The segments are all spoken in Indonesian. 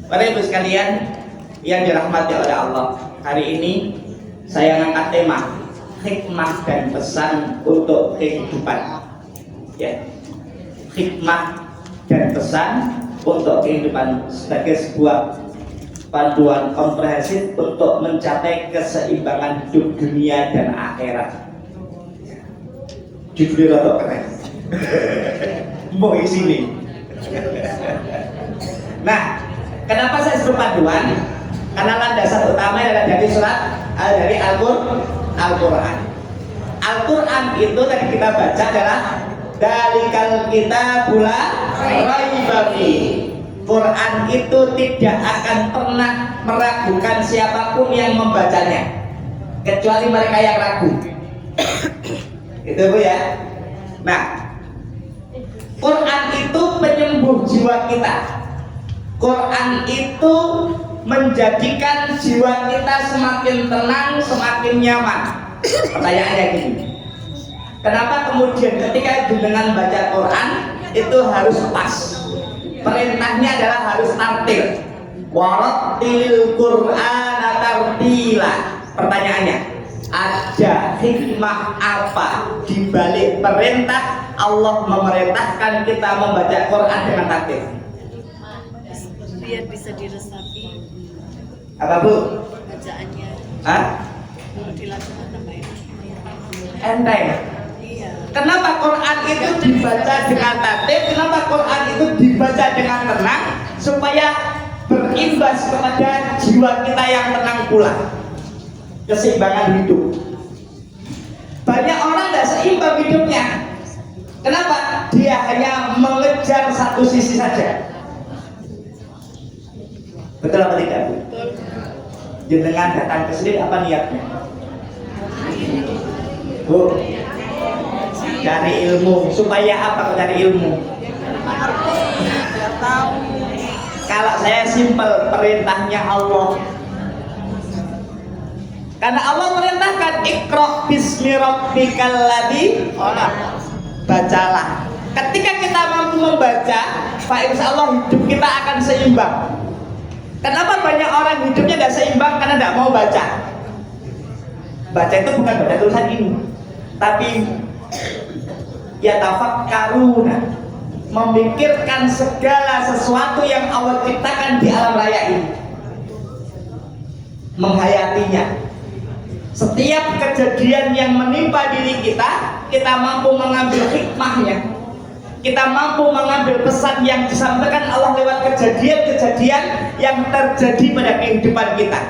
Bapak Ibu sekalian yang dirahmati oleh Allah, hari ini saya angkat tema hikmah dan pesan untuk kehidupan. Ya, hikmah dan pesan untuk kehidupan sebagai sebuah panduan komprehensif untuk mencapai keseimbangan hidup dunia dan akhirat. Judulnya rada keren. Mau isi nih. Nah, kenapa saya sebut panduan? Karena landasan utama adalah dari dari Al-Quran. Al-Quran itu tadi kita baca adalah dalikal kita pula raibafi. Quran itu tidak akan pernah meragukan siapapun yang membacanya, kecuali mereka yang ragu. Itu Bu ya. Nah, Quran itu penyembuh jiwa kita. Quran itu menjadikan jiwa kita semakin tenang, semakin nyaman. Pertanyaannya gini, kenapa kemudian ketika dengan baca Quran itu harus pas? Perintahnya adalah harus tartil. Warattilil Qur'ana tartila. Pertanyaannya, ada hikmah apa di balik perintah Allah memerintahkan kita membaca Quran dengan tartil? Biar bisa diresapi Apa Bu? bacaannya. Hah? Kalau dilakukan tambah Enteng. iya. Kenapa Quran itu dibaca dengan tartil? Kenapa Quran itu dibaca dengan tenang? Supaya berimbas kepada jiwa kita yang tenang pula, keseimbangan hidup. Banyak orang tidak seimbang hidupnya. Kenapa? Dia hanya mengejar satu sisi saja. Betul apa tidak Bu? Jenengan datang ke sini apa niatnya? Bu, cari ilmu. Supaya apa cari ilmu? Kalau saya simpel, perintahnya Allah. Karena Allah merintahkan Iqra bismi rabbikal ladzi khalaq. Bacalah. Ketika kita mampu membaca, Pak, insya Allah hidup kita akan seimbang. Kenapa banyak orang hidupnya tidak seimbang? Karena tidak mau baca. Baca itu bukan baca tulisan ini, tapi ya tafakkaruna, memikirkan segala sesuatu yang Allah ciptakan di alam raya ini, menghayatinya. Setiap kejadian yang menimpa diri kita, kita mampu mengambil hikmahnya, kita mampu mengambil pesan yang disampaikan Allah lewat kejadian-kejadian yang terjadi pada kehidupan kita.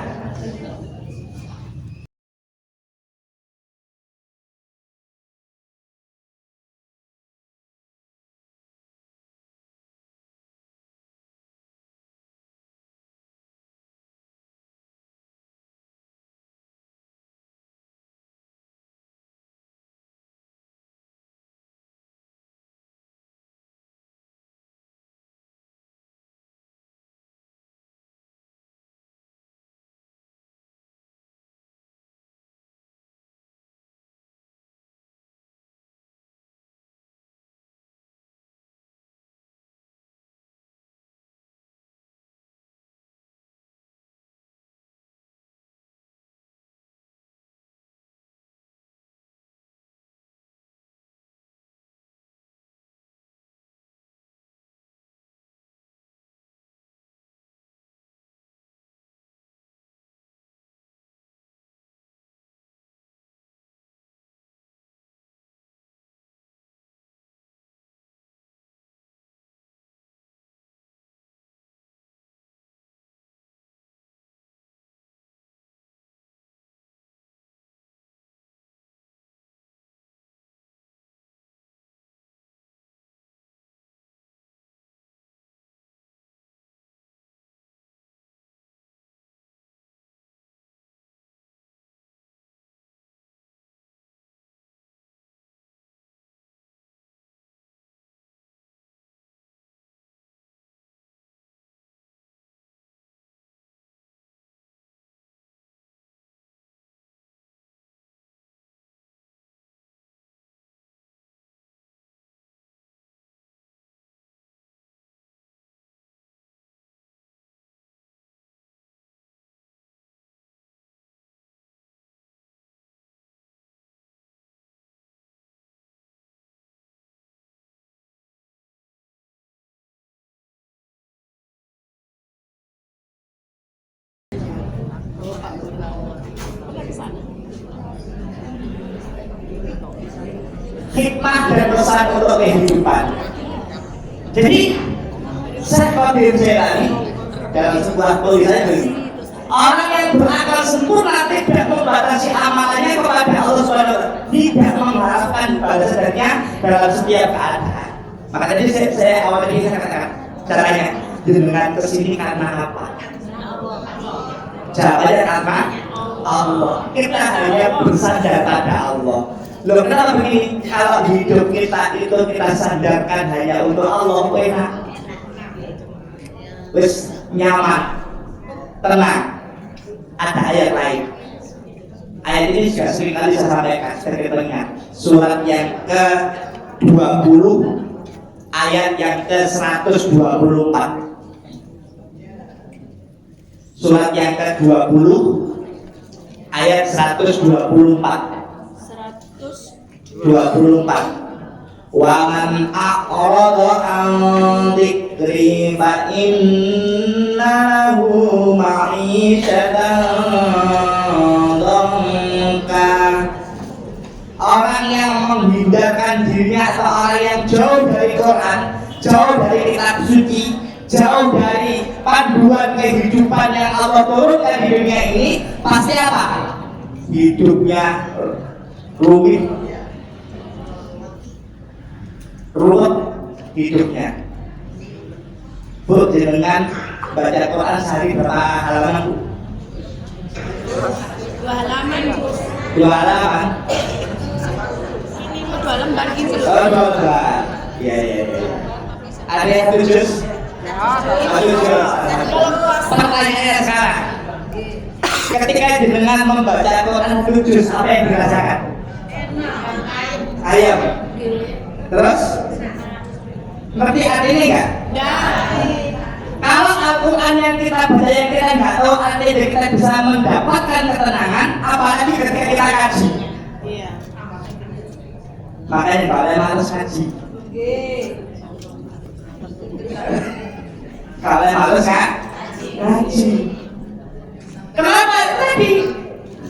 hikmah dan pesan untuk kehidupan. Jadi Syekh Qadir Jailani dalam sebuah tulisannya begini, orang yang berakal sempurna tidak membatasi amalannya kepada Allah SWT, tidak mengharapkan balasannya dalam setiap keadaan. Maka tadi saya awal tadi saya katakan caranya dengan kesini karena apa? Jawabannya karena Allah. Kita hanya bersandar pada Allah. Loh kenapa begini? Kalau hidup kita itu kita sandarkan hanya untuk Allah, enak, wis nyaman, tenang. Ada ayat lain. Ayat ini juga sering kali saya sampaikan sebagai surat yang ke-20 ayat yang ke-124. Surat yang ke-20 ayat 124. 24. Wa man aqrada an dzikri fa inna lahu ma'isyatan dhanka. Orang yang menghindarkan dirinya atau orang yang jauh dari Quran, jauh dari kitab suci, jauh dari panduan kehidupan yang Allah turunkan di dunia ini, pasti apa? Hidupnya rumit hidupnya. Bu, jenengan baca Quran sehari berapa halaman, Bu? 2 halaman, Bu. 2 halaman. Ini 2 lembar gitu loh. Oh, 2 lembar. Iya. Ada yang 7 juz? 7 juz. Pertanyaannya sekarang, ketika jenengan membaca Quran 7 juz, apa yang dirasakan? Ayam. Terus? Ngerti artinya enggak? Kalau Al-Quran yang kita baca yang kita nggak tahu artinya, kita bisa mendapatkan ketenangan, apalagi ketika kita kaji. Iya. Makanya kalau malas kaji, kalau malas kaji. Kenapa tadi?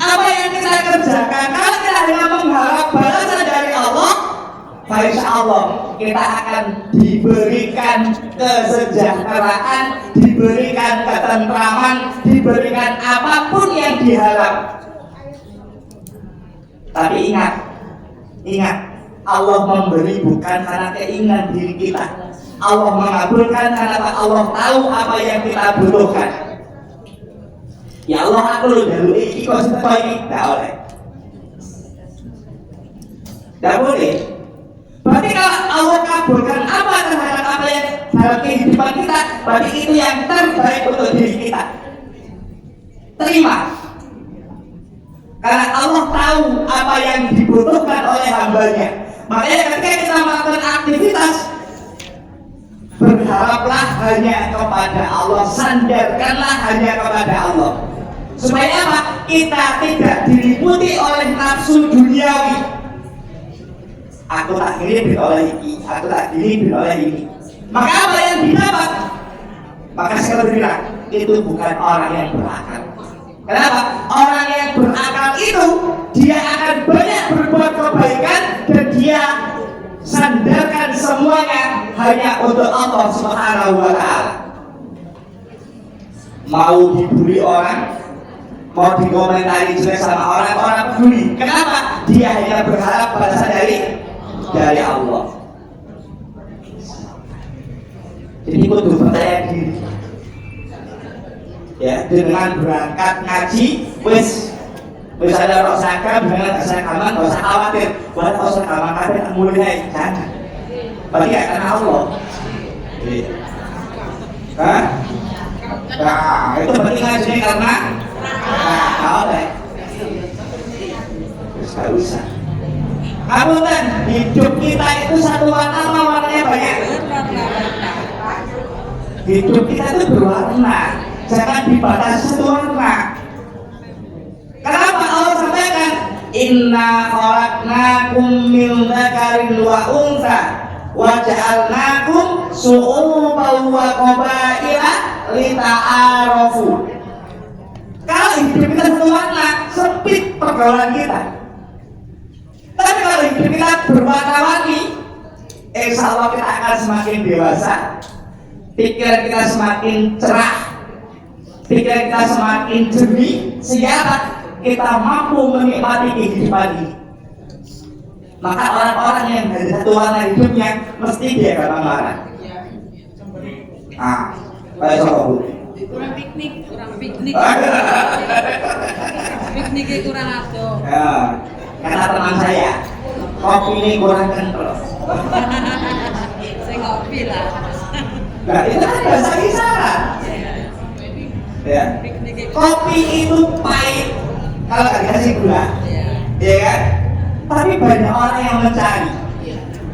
Apa yang kita kerjakan? Kalau kita hanya mengharap balasan dari Allah, insya Allah kita akan diberikan kesejahteraan, diberikan ketentraman, diberikan apapun yang diharap. Tapi ingat, Allah memberi bukan karena keinginan diri kita. Allah mengabulkan karena Allah tahu apa yang kita butuhkan. Ya Allah, aku lu jalur iki kok setelah ini tidak oleh. Tidak boleh. Berarti kalau Allah kabulkan apa terhadap apa yang dalam kehidupan kita, berarti itu yang terbaik untuk diri kita. Terima. Karena Allah tahu apa yang dibutuhkan oleh hambanya. Makanya ketika kita melakukan aktivitas, berharaplah hanya kepada Allah, sandarkanlah hanya kepada Allah. Supaya apa? Kita tidak diliputi oleh nafsu duniawi. Aku tak diliputi oleh ini, aku tak diliputi oleh ini. Maka apa yang didapat? Maka saya bilang, itu bukan orang yang berakal. Kenapa? Orang yang berakal itu dia akan banyak berbuat kebaikan dan dia sandarkan semuanya hanya untuk Allah Subhanahu wa Ta'ala. Mau dibully orang, mau dikomentari jelek sama orang peduli. Kenapa? Dia hanya berharap balasan dari Allah. Jadi kudu percaya diri. Ya, dengan berangkat ngaji, wis ada rok sakam, dengan sakaman, gak usah khawatir. Buat rok sakaman kabeh tak mulai, jangan. Berarti gak karena Allah. Hah? Nah, itu berarti ngajinya karena oleh. Gak usah. Kamu kan hidup kita itu satu warna, warnanya banyak. Hidup kita itu berwarna, jangan dibatasi satu warna. Kenapa Allah sampaikan inna khalaqnakum min dzakarin wa untha wa ja'alnakum syu'uban wa qabaila lita'arafu. Kalau hidup kita satu warna, sempit pergaulan kita. Tapi kalau hidup hidup kita berwarna-warni, insya Allah kita akan semakin dewasa, pikiran kita semakin cerah, pikiran kita semakin jernih, sehingga kita mampu menikmati kehidupan ini. Maka orang-orang yang dari satu warna hidupnya mesti dia gampang marah. Baik sobat. Kurang piknik. Pikniknya kurang adoh. Ya, kata teman saya, kopi ini kurang kental. Saya ngopi lah. Nah, itu kan bahasa isyarat. Ya. Kopi itu pahit kalau nggak dikasih gula, ya kan? Tapi banyak orang yang mencari.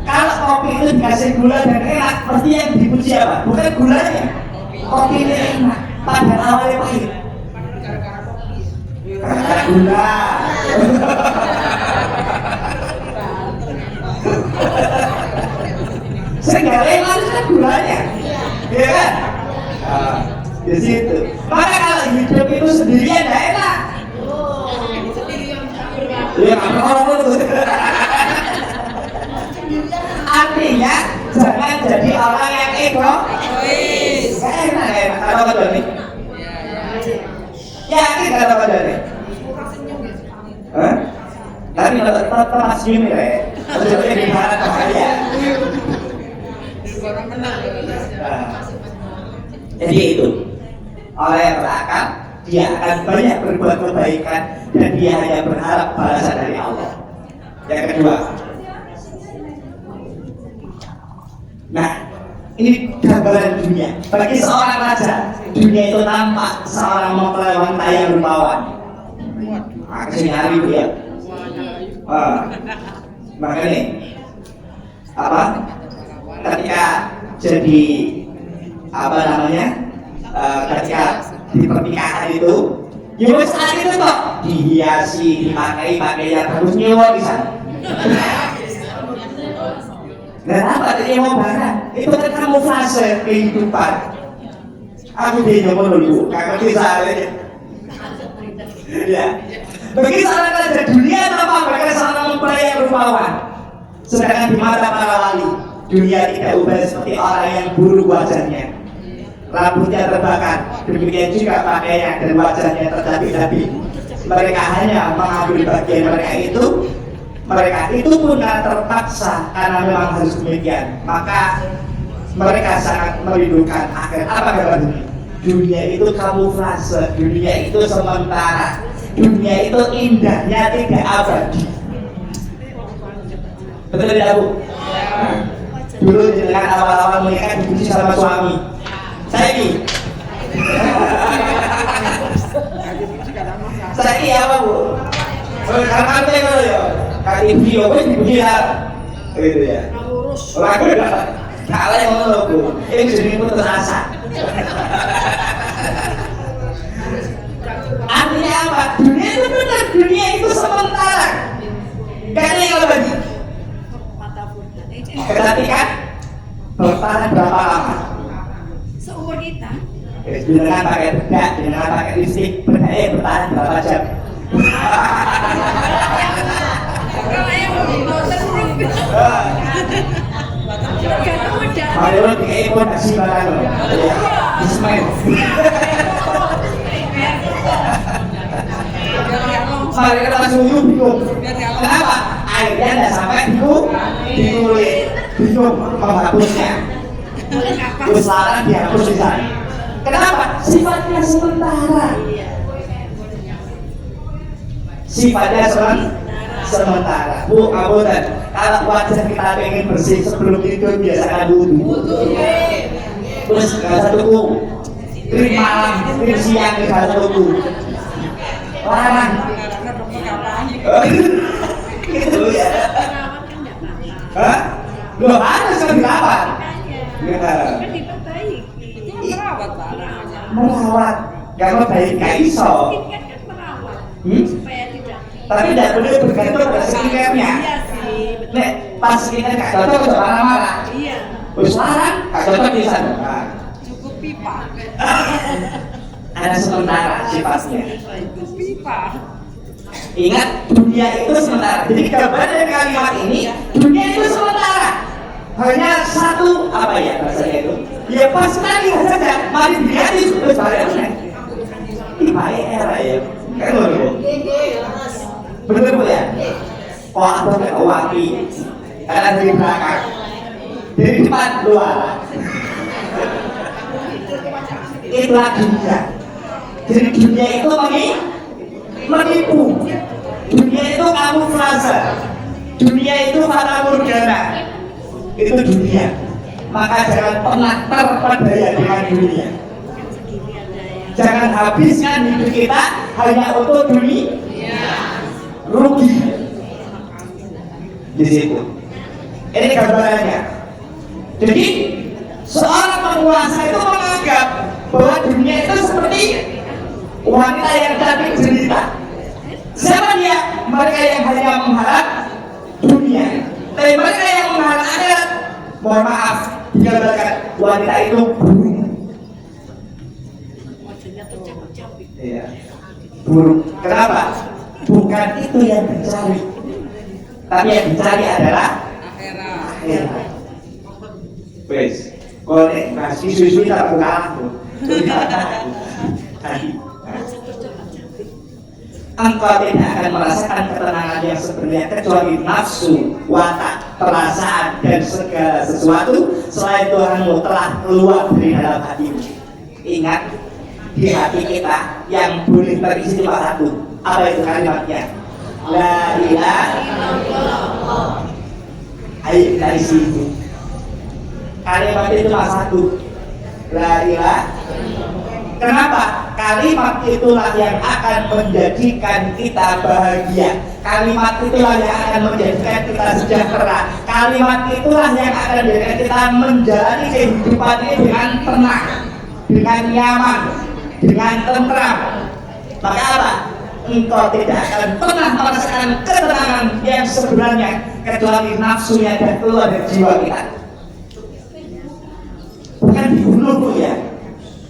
Kalau kopi itu dikasih gula dan enak, pasti yang dipuji apa? Bukan gulanya. Kopi ini enak, padahal awalnya pahit. Karena gula. Segala yang harus kan gulanya, ya kan? Di situ. Maka kalau hidup itu sendirian tidak enak. Ya orang itu. Artinya jangan jadi orang yang egois. Gak enak ya, kata apa nih? Yakin kata apa nih? Tapi tetap senyum ya. Jadi di mana bahaya. Jadi itu orang yang berakal, dia akan banyak berbuat kebaikan dan dia hanya berharap balasan dari Allah. Yang kedua, nah ini gambaran dunia. Bagi seorang raja, dunia itu tampak seorang mempelai wanita yang rupawan. Kesini hari itu ya. Makanya apa? Ketika jadi apa namanya? Ketika di pernikahan itu, ya saat itu kok dihiasi, dipakai yang bagus nyewa di sana. Dan apa tadi mau barang? Itu kan kamuflase kehidupan. Aku dia nyoba dulu, kakak kisah aja. Ya, bagi seorang raja dunia tanpa mereka seorang mempelai yang rupawan. Sedangkan di mata para wali, dunia tidak ubah seperti orang yang buruk wajahnya, rambutnya terbakar, demikian juga pakaian dan wajahnya tercabik-cabik. Mereka hanya mengambil bagian mereka itu pun terpaksa karena memang harus demikian. Maka mereka sangat merindukan akhirat. Apa kata dunia itu kamuflase, dunia itu sementara, dunia itu indahnya tidak abadi. Betul tidak Bu? Dulu dengan awal-awal menikah dipuji sama suami. Saya ini apa Bu? Karena apa ya? Kali video pun dipuji lah, gitu ya. Lagu kalau yang mau Bu, ini jadi putus asa. Artinya apa? Dunia itu benar, dunia itu sementara. Karena kalau bagi, tetapi kan bertahan berapa lama? Seumur kita. Dengan pakai bedak, dengan pakai listrik, bertahan berapa jam? Kalau pakai pun kasih barang, Ismail. Mereka langsung bingung. Kenapa? Airnya tidak sampai di kulit, bingung menghapusnya. Usaha dihapus di sana. Kenapa? Sifatnya sementara. Sifatnya sementara. Bu, abutan. Kalau wajah kita pengen bersih sebelum tidur biasakan wudhu. Terus nggak tuku. Krim malam, krim siang nggak tuku. Larang. Gitu ya. Hah? Loh harus kan dirawat. Merawat, gak mau baik gak iso. Tapi tidak boleh bergantung pada skincare-nya. Nek pas skincare gak cocok untuk marah-marah. Terus larang, gak cocok di sana. Cukup pipa. Ada sementara sifatnya. Cukup pipa. Ingat, dunia itu sementara. Jadi gambaran dari kalimat ini, dunia itu sementara. Hanya satu apa ya bahasanya itu? Ya pas tadi saja, mari dilihat itu terus baliknya. Ini baik era ya, kan loh. Betul bu ya? Oh atau kayak wangi, karena dari belakang, dari depan luar. Itulah dunia. Jadi dunia itu menipu. Dunia itu kamuflase. Dunia itu fata morgana. Itu dunia. Maka jangan pernah terpedaya dengan dunia. Jangan habiskan hidup kita hanya untuk dunia. Rugi. Di situ. Ini gambarannya. Jadi seorang penguasa itu menganggap bahwa dunia itu seperti wanita yang cantik jelita. Siapa dia? Mereka yang hanya mengharap dunia. Tapi mereka yang mengharap akhirat, mohon maaf, digambarkan wanita itu buruk. Iya, buruk. Kenapa? Bukan itu yang dicari, tapi yang dicari adalah akhirat. Wes, kalau kasih susu tak buka aku. Engkau tidak akan merasakan ketenangan yang sebenarnya kecuali nafsu, watak, perasaan dan segala sesuatu selain Tuhanmu telah keluar dari dalam hatimu. Ingat, di hati kita yang boleh terisi cuma satu. Apa itu kalimatnya? La ilaha illallah. Ayo kita isi itu. Kalimat itu cuma satu. La ilaha. Kenapa? Kalimat itulah yang akan menjadikan kita bahagia. Kalimat itulah yang akan menjadikan kita sejahtera. Kalimat itulah yang akan menjadikan kita menjalani kehidupan ini dengan tenang, dengan nyaman, dengan tentram. Maka apa? Engkau tidak akan pernah merasakan ketenangan yang sebenarnya kecuali nafsunya dan keluar dari jiwa kita. Bukan dibunuh ya,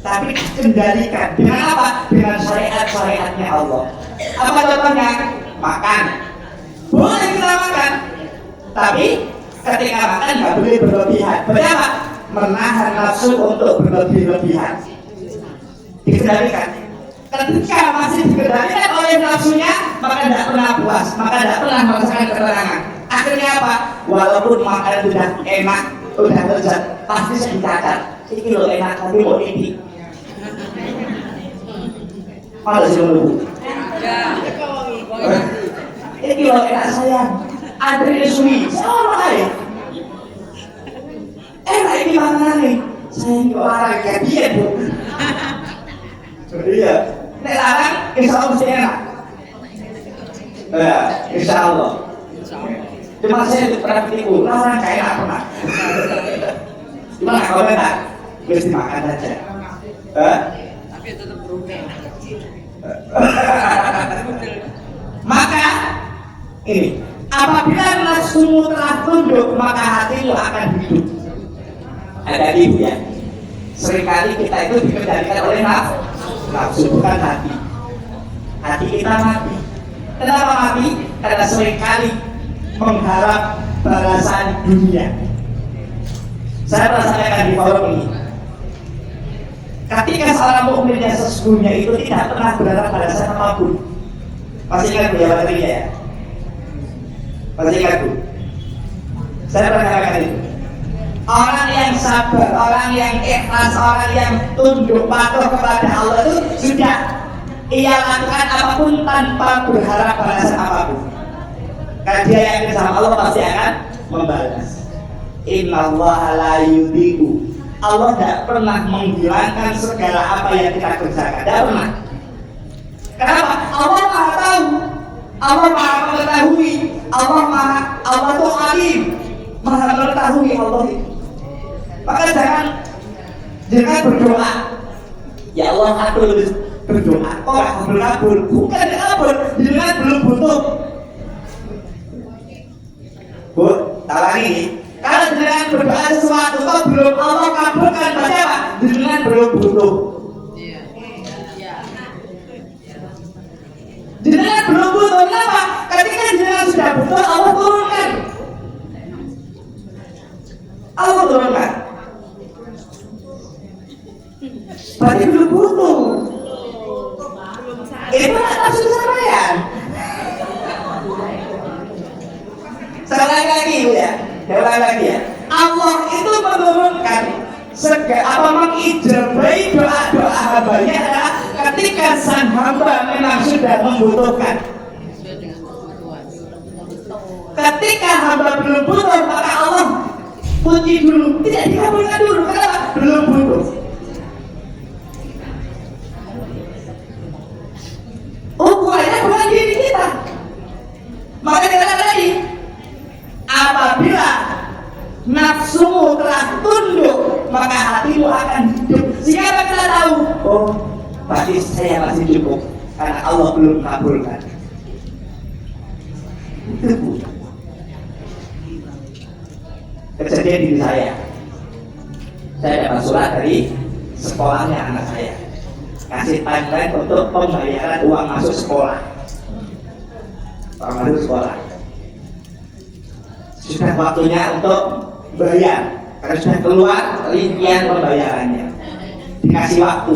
tapi dikendalikan. Dengan apa? Dengan syariat-syariatnya Allah. Apa contohnya? Makan. Boleh kita makan, tapi ketika makan nggak boleh berlebihan. Berapa? Menahan nafsu untuk berlebih-lebihan. Dikendalikan. Ketika masih dikendalikan oleh nafsunya, maka tidak pernah puas, maka tidak pernah merasakan ketenangan. Akhirnya apa? Walaupun makan sudah enak, udah lezat, pasti sedih cacat. Ini lo enak, tapi mau ini. Malah sih menunggu. Ini lo enak sayang. Andri Sui, sama aja. Enak ini mana nih? Sayang kok larang kayak dia bu. Iya. Nek larang, insya Allah mesti enak. Ya, insya Allah. Cuma saya itu pernah tipu, larang kayak enak pernah. Gimana kalau enak? Mesti makan saja. Tapi tetap berundang. Maka ini, apabila nafsumu telah tunduk, maka hatimu akan hidup. Ada ibu ya. Seringkali kita itu dikendalikan oleh nafsu, bukan hati. Hati kita mati. Kenapa mati? Karena seringkali mengharap balasan dunia. Saya pernah sampaikan di forum ini. Ketika seorang mukmin yang sesungguhnya itu tidak pernah berharap balasan apapun. Masih ingat bu ya materinya ya? Masih ingat bu? Saya pernah sampaikan itu. Orang yang sabar, orang yang ikhlas, orang yang tunduk patuh kepada Allah itu sudah ia lakukan apapun tanpa berharap balasan apapun. Karena dia yakin sama Allah pasti akan membalas. Innallaha la yudhi'u. Allah tidak pernah menghilangkan segala apa yang kita kerjakan. Tidak pernah. Kenapa? Allah Maha tahu, Allah Maha mengetahui, Allah itu alim, Maha mengetahui Allah itu. Maka jangan berdoa. Ya Allah aku berdoa. Oh belum kabul. Bukan kabul, jangan belum butuh. Bu, tahu ini. Kalau jangan berdoa sesuatu kok belum Allah kabulkan, berarti apa? Jangan belum butuh. Jangan belum butuh. turun apa? Ketika jenengan sudah butuh, Allah turunkan. Allah turunkan. Berarti belum butuh. Itu langsung sampean. Saya ulangi lagi ya. Saya ulangi lagi ya. Allah itu menurunkan mengijabahi doa-doa hambanya adalah ketika sang hamba memang sudah membutuhkan. Ketika hamba belum butuh, maka Allah puji dulu, tidak dikabulkan dulu. Kenapa? Belum butuh. Ukurannya bukan diri kita. Maka dikatakan tadi, apabila nafsumu telah tunduk, maka hatimu akan hidup. Sehingga kita tahu, oh, berarti saya masih cukup karena Allah belum kabulkan. Itu kejadian diri saya. Saya dapat surat dari sekolahnya anak saya, kasih timeline untuk pembayaran uang masuk sekolah. Uang masuk sekolah. Sudah waktunya untuk bayar, karena sudah keluar rincian pembayarannya. Dikasih waktu.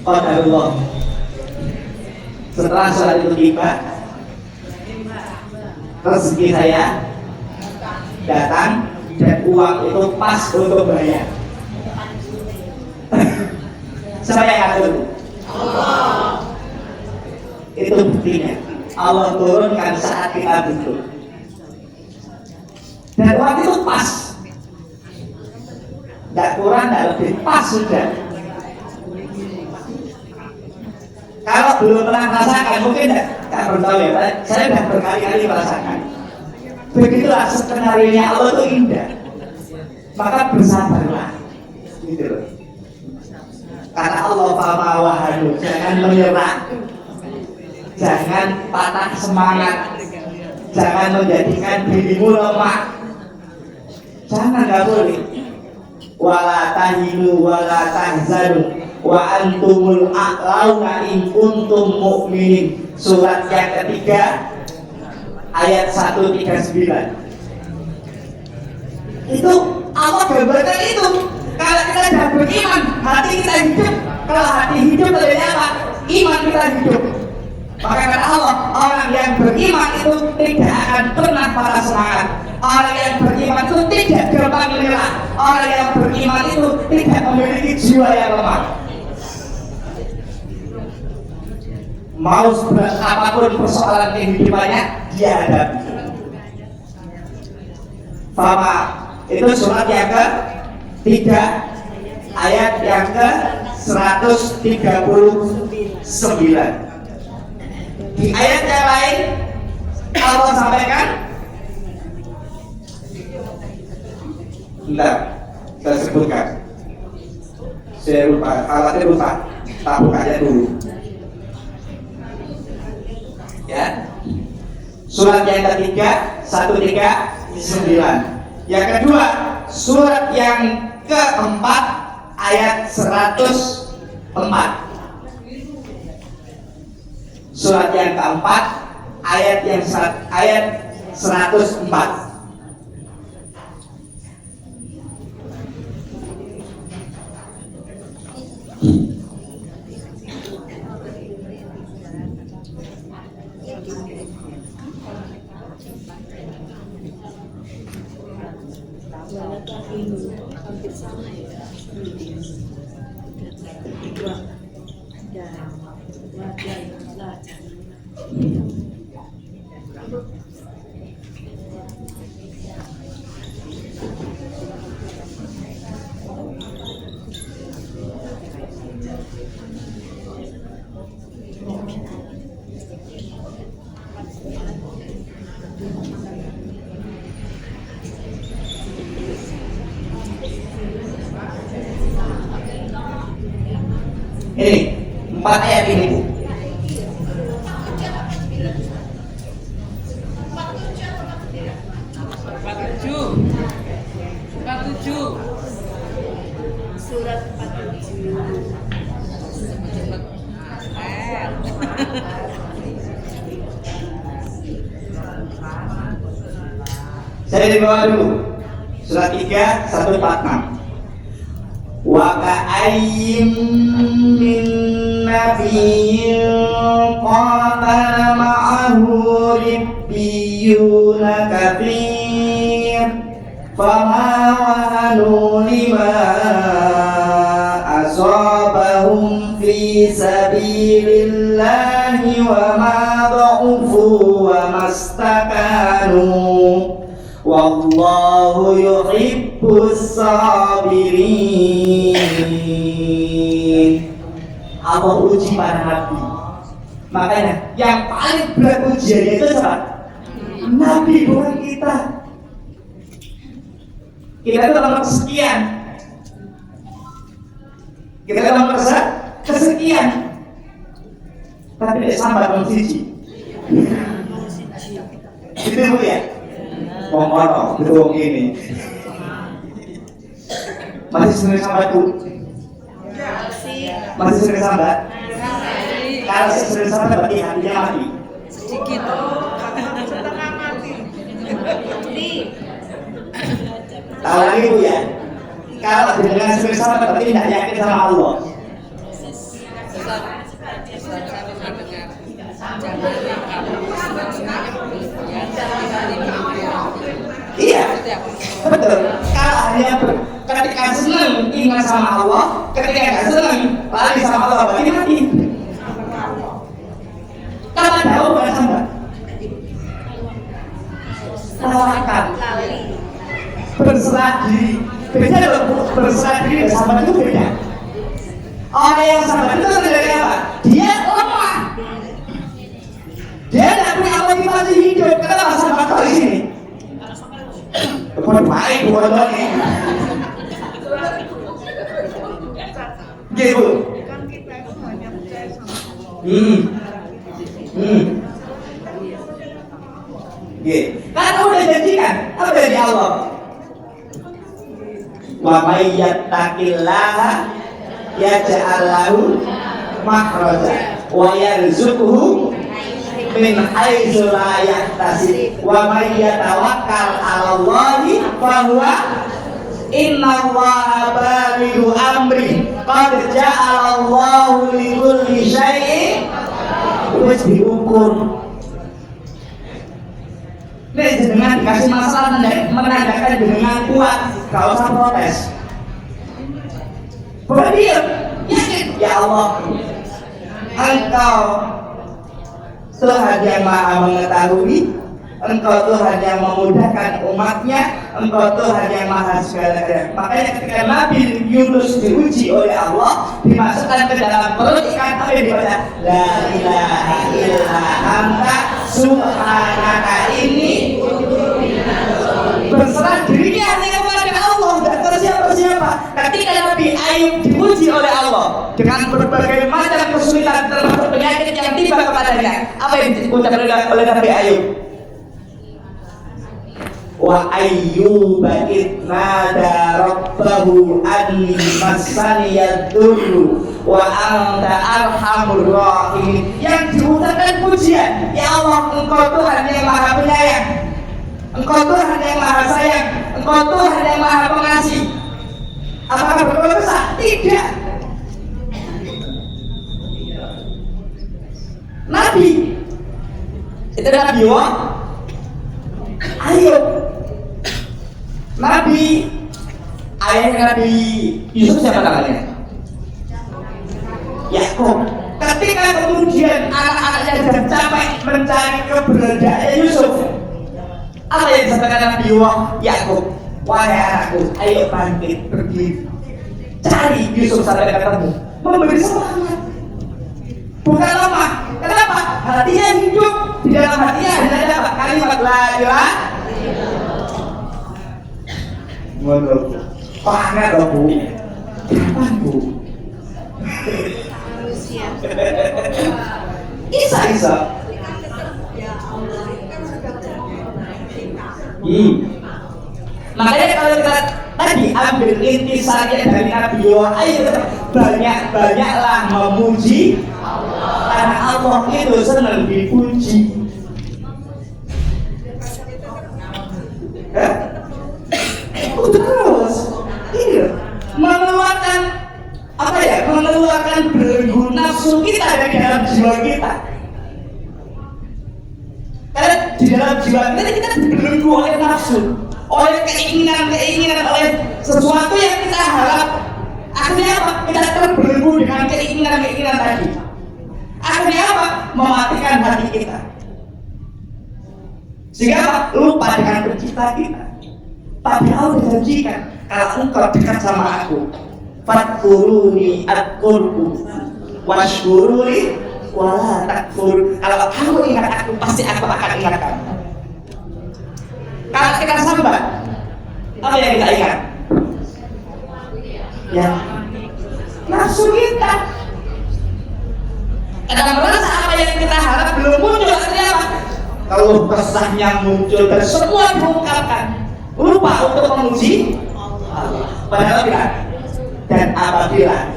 Qadarullah. Setelah sholat itu tiba, rezeki saya datang dan uang itu pas untuk bayar. Siapa yang ngatur? Allah. Itu buktinya. Allah turunkan saat kita butuh. Dan waktu itu pas, tidak kurang, tidak lebih, pas sudah. Kalau belum pernah merasakan, mungkin tidak perlu tahu ya, saya sudah berkali-kali merasakan. Begitulah skenario Allah itu indah. Maka bersabarlah, gitu loh. Kata Allah, fama wahanu, jangan menyerah, jangan patah semangat, jangan menjadikan dirimu lemah. Jangan, nggak boleh. Wala tahinu wala tahzanu wa antumul a'launa in kuntum mu'minin. Surat yang ketiga ayat 139. Itu Allah gambarkan itu. Kalau kita sudah beriman, hati kita hidup. Kalau hati hidup terjadi apa? Iman kita hidup. Maka kata Allah, orang yang beriman itu tidak akan pernah patah semangat. Orang yang beriman itu tidak gampang menyerah. Orang yang beriman itu tidak memiliki jiwa yang lemah. Mau seberat apapun persoalan kehidupannya, dia hadapi. Fama, itu surat yang ke-3 ayat yang ke-139. Di ayat yang lain Allah sampaikan, bentar, saya sebutkan. Saya lupa, alatnya lupa. Tak bukanya dulu. Ya. Surat yang ketiga 139. Yang kedua, surat yang keempat ayat 104. Surat yang keempat ayat 104. Hampir sama ya. Dua dan wadah belajar. Ini 4 ayat ini, Bu. Surat 47. Saya dari bawah dulu. Surat 3 146. Wa ka'ayyim min nabiyyin qatala ma'ahu ribbiyuna katsir fama wahanu lima asabahum fi sabilillahi wa ma dha'ufu wa mastakanu wallahu yuhibbus sabirin. Allah uji para nabi. Makanya yang paling berat ujiannya itu siapa? Nabi, bukan kita. Kita itu nomor kesekian. Kita itu nomor kesekian. Tapi tidak sampai nomor siji. Gitu Bu ya? Wong ono, betul wong ini. Masih sering sambat Bu? Masih sering sambat? Kalau sering sambat berarti hatinya mati. Sedikit. Setengah mati. Tahu lagi Bu ya? Kalau dengan sering sambat berarti tidak yakin sama Allah. Iya, betul. Kalau hanya ketika senang ingat sama Allah, ketika nggak senang lari sama Allah, berarti mati. Kalau tahu bukan sama. Tawakal, berserah diri. Beda loh, berserah diri dan sabar itu beda. Orang yang sabar itu dari apa? Dia lemah. Dia tidak punya motivasi hidup. Kenapa sabar kali ini? Bukan baik, bukan baik. Gitu. Kan kita itu hanya percaya sama Allah. Kan udah janjikan, apa dari Allah? Wa may yattaqillaha yaj'al lahu makhraja wa yarzuqhu min haitsu la yahtasib wa may yatawakkal 'alallahi fa huwa innallaha balighu amri qad ja'alallahu li kulli syai'in wis diukur. Nek jenengan dikasih masalah menandakan jenengan kuat, gak usah protes. Berdiam, yakin, ya Allah, Engkau Tuhan yang Maha Mengetahui, Engkau Tuhan yang memudahkan umatnya, Engkau Tuhan yang Maha segala-galanya. Makanya ketika Nabi Yunus diuji oleh Allah, dimasukkan ke dalam perut ikan, apa yang dibaca? La ilaha illa anta subhanaka ini berserah dirinya hanya kepada Allah, dan ke siapa-siapa. Ketika Nabi Ayub diuji oleh Allah dengan berbagai macam kesulitan termasuk penyakit yang tiba kepadanya, apa yang diucapkan oleh Nabi Ayub? Wa ayyuba idnada rabbahu anni massaniyad durru wa anta arhamur rahimin. Yang diucapkan pujian, ya Allah, Engkau Tuhan yang Maha Penyayang, Engkau Tuhan yang Maha Sayang, Engkau Tuhan yang Maha Pengasih. Apakah berdoa besar? Tidak. Nabi itu Nabi Ayub. Nabi ayah Nabi Yusuf siapa namanya? Yakub. Ketika kemudian anak-anaknya sudah capek mencari keberadaan Yusuf, apa yang disampaikan Nabi Yakub? Wahai anakku, ayo bangkit, pergi cari Yusuf sampai ketemu, memberi semangat, bukan lemah. Kenapa? Hatinya hidup, di dalam hatinya ada apa? Kalimat la ilaha. Menurut pakai dong Bu, kapan Bu? Isa. Makanya kalau kita tadi ambil intisari dari Nabi Ayub, banyak-banyaklah memuji karena Allah itu senang dipuji. Terus iya mengeluarkan apa ya, mengeluarkan belenggu nafsu kita dari dalam jiwa kita. Karena di dalam jiwa kita dibelenggu oleh nafsu, oleh keinginan, oleh sesuatu yang kita harap. Akhirnya apa? Kita terbelenggu dengan keinginan tadi. Akhirnya apa? Mematikan hati kita. Sehingga apa? Lupa dengan pencipta kita. Padahal dijanjikan, kalau engkau dekat sama aku, fadkuruni adkurku washkuruni wala takfur. Kalau kamu ingat aku, pasti aku akan ingat kamu. Kalau kita sambat, apa yang kita ingat? Ya, nafsu kita. Kadang merasa apa yang kita harap belum muncul, akhirnya apa? Kalau kesahnya muncul dan semua diungkapkan, lupa untuk memuji Allah. Padahal tidak. Dan apabila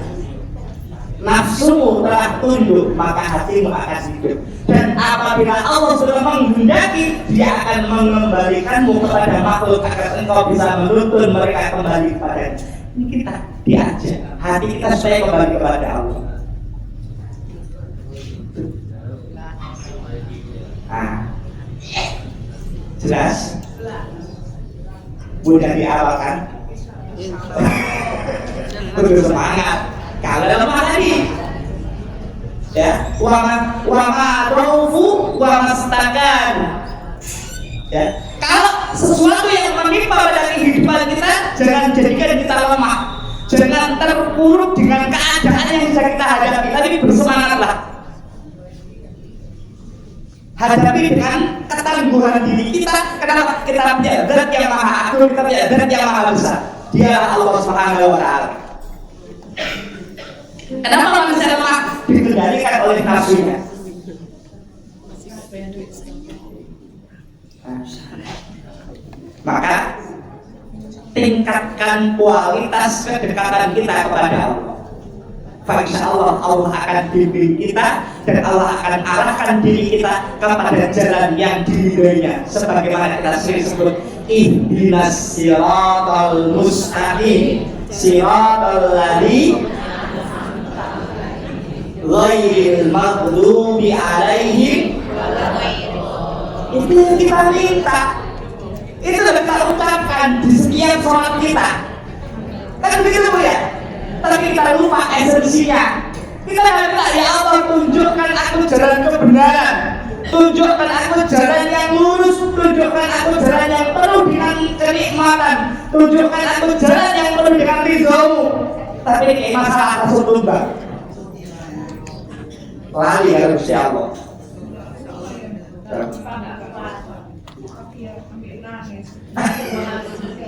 nafsumu telah tunduk, maka hatimu akan hidup. Dan apabila Allah sudah menghendaki, Dia akan mengembalikanmu kepada makhluk agar engkau bisa menuntun mereka kembali kepada ini. Kita diajak hati kita supaya kembali kepada Allah. Jelas? Mudah diawalkan? Bersemangat. Kalau lemah tadi, ya, wama raufu wama stakan. Ya, kalau sesuatu yang menimpa pada kehidupan kita, jangan jadikan kita lemah, jangan terpuruk dengan keadaan yang bisa kita hadapi. Tapi bersemangatlah, hadapi dengan ketangguhan diri kita. Kenapa? Kita punya zat yang maha agung, kita punya zat yang maha besar. Dialah Allah Subhanahu wa Ta'ala. Kenapa manusia lemah? Dikendalikan oleh nafsunya. Maka tingkatkan kualitas kedekatan kita kepada Allah. Insyaallah Allah akan bimbing kita dan Allah akan arahkan diri kita kepada jalan yang diridhoinya. Sebagaimana kita sering sebut, ihdinas siratal mustaqim siratal ladzi ghairil maghdubi alaihim. Itu yang kita minta, itu yang kita ucapkan di setiap sholat kita. Kan begitu Bu ya? Tapi kita lupa esensinya. Kita minta, ya Allah tunjukkan aku jalan kebenaran, tunjukkan aku jalan yang lurus, tunjukkan aku jalan yang penuh dengan kenikmatan, tunjukkan aku jalan yang penuh dengan ridhomu. Tapi ini masalah tersebut Bang, lali ya Gusti Allah.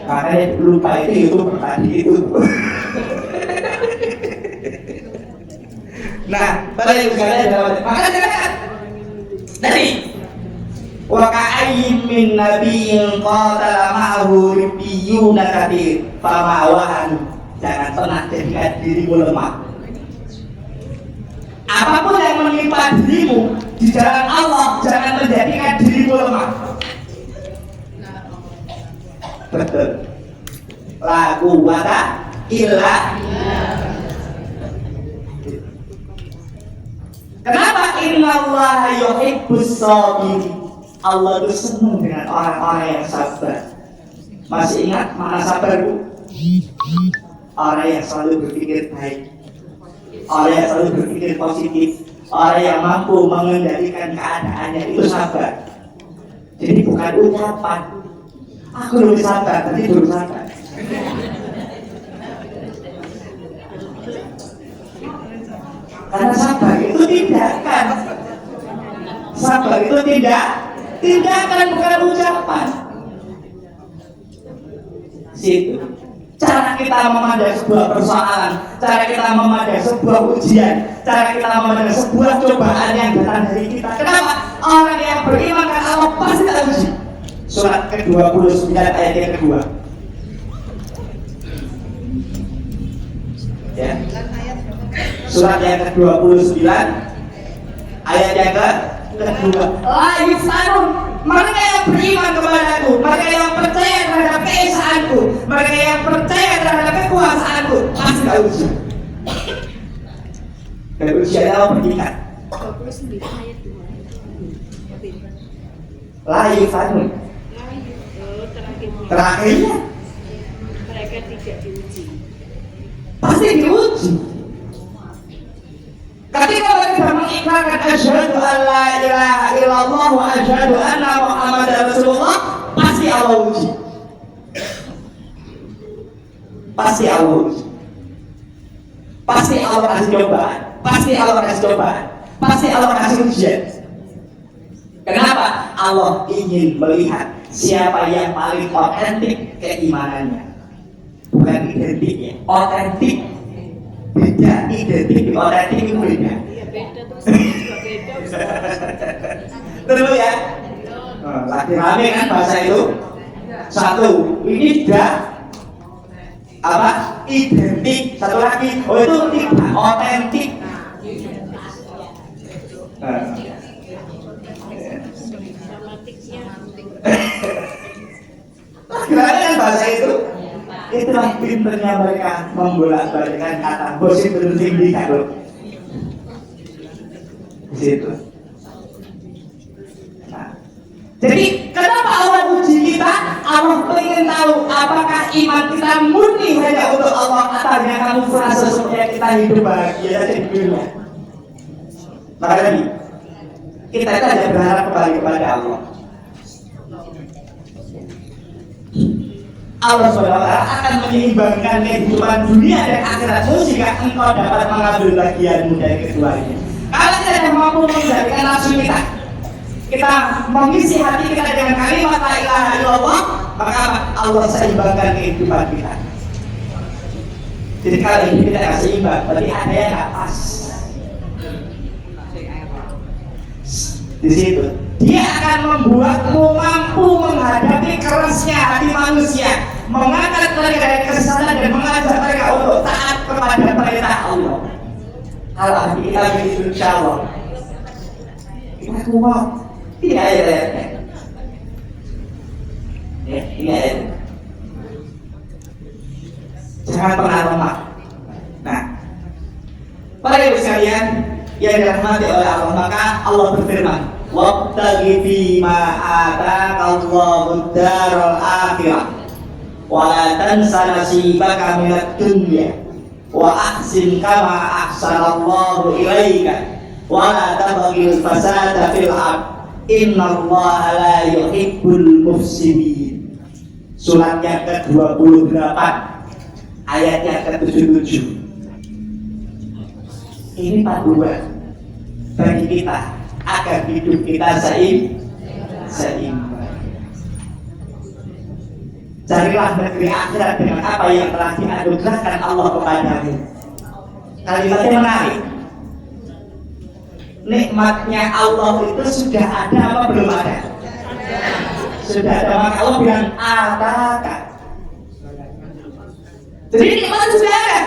Makanya lupa itu tadi itu. Nah, pada yang sekalian dalam maka dikatakan tadi wa ka'ayyin min nabiyyin qatala ma'ahu ribbiyuna katsir fama'awahan. Jangan pernah jadikan dirimu lemah. Apapun yang menimpa dirimu di jalan Allah, jangan menjadikan dirimu lemah. Betul. La quwwata illa. Kenapa? Innallaha yuhibbus sabirin. Allah itu senang dengan orang-orang yang sabar. Masih ingat mana sabar Bu? Orang yang selalu berpikir baik, orang yang selalu berpikir positif, orang yang mampu mengendalikan keadaannya, itu sabar. Jadi bukan ucapan aku lebih sabar, tapi belum sabar. Karena sabar itu tindakan. Sabar itu tindakan, bukan ucapan. Situ cara kita memandang sebuah persoalan, cara kita memandang sebuah ujian, cara kita memandang sebuah cobaan yang datang dari kita. Kenapa? Orang yang beriman dengan Allah pasti tak uji. Surat ke-29 ayat yang kedua. Ya. Surat yang ke-29 ayat yang kedua. La yuftanun, mereka yang beriman kepadaku, mereka yang percaya terhadap keesaanku, mereka yang percaya terhadap kekuasaanku, pasti tak uji. Dan ujiannya Allah berikan. 29 ayat 2. Layu fanun. Terakhirnya Mereka tidak diuji. pasti diuji. Ketika mereka mengikrarkan asyhadu an la ilaha illallah wa asyhadu anna muhammadar rasulullah, pasti Allah uji. Pasti Allah uji. Pasti Allah kasih cobaan. Pasti Allah kasih cobaan. Pasti Allah kasih ujian. Kenapa? Allah ingin melihat siapa yang paling otentik keimanannya. Bukan identik ya, otentik. Beda, identik, otentik itu beda. Iya beda terus juga beda. Terus ya. Lagi rame kan bahasa itu. Satu, ini sudah apa? Identik. Satu lagi, oh itu tidak otentik. Lagi-lagi kan bahasa itu. Itulah pinternya mereka membolak-balikkan kata gosip tinggi kalau di situ. Nah, jadi kenapa Allah uji kita? Allah ingin tahu apakah iman kita murni hanya untuk Allah atau hanya kamu merasa supaya kita hidup bahagia saja di dunia. Maka tadi kita hanya berharap kembali kepada Allah. Allah SWT akan menyeimbangkan kehidupan dunia dan akhiratmu jika engkau dapat mengambil bagianmu dari keduanya. Kalau kita tidak mampu mengendalikan nafsu kita mengisi hati kita dengan kalimat la ilaha illallah, maka Allah seimbangkan kehidupan kita. Jadi kalau ini kita tidak seimbang, berarti ada yang tidak pas. Di situ dia akan membuatmu mampu menghadapi kerasnya hati manusia, mengangkat mereka dari kesesatan dan mengajak mereka untuk taat kepada perintah Allah. Kalau hati kita begitu, insya Allah kita kuat. Tidak ada ayatnya. Ya, ini ayat. Jangan pernah lemah. Nah, para ibu sekalian yang dirahmati oleh Allah, maka Allah berfirman, wabtaghi fima ataqallahu ad-daral akhirah wa la tansa nasibaka minad dunya wa ahsin kama ahsanallahu ilaika wa la tabghil fasada fil ardh innallaha la yuhibbul mufsidin. Surat yang ke-28 ayat yang ke-77. Ini panduan bagi kita agar hidup kita seimbang. Carilah negeri akhirat dengan apa yang telah dianugerahkan Allah kepadamu. Kalimatnya menarik. Nikmatnya Allah itu sudah ada apa belum ada? Sudah ada, maka Allah bilang ataka. Jadi nikmat sudah ada.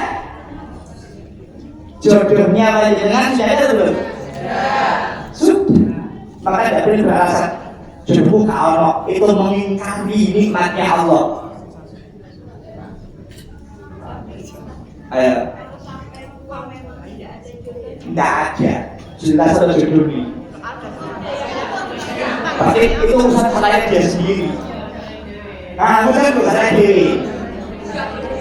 Jodohnya panjenengan sudah ada belum? Sudah. Maka tidak boleh beralasan jodoh ke Allah itu mengingkari nikmatnya Allah. Ayo. Tidak ada. Jelas ada jodohnya. Tapi itu urusan saya dia sendiri. Nah, urusan saya diri.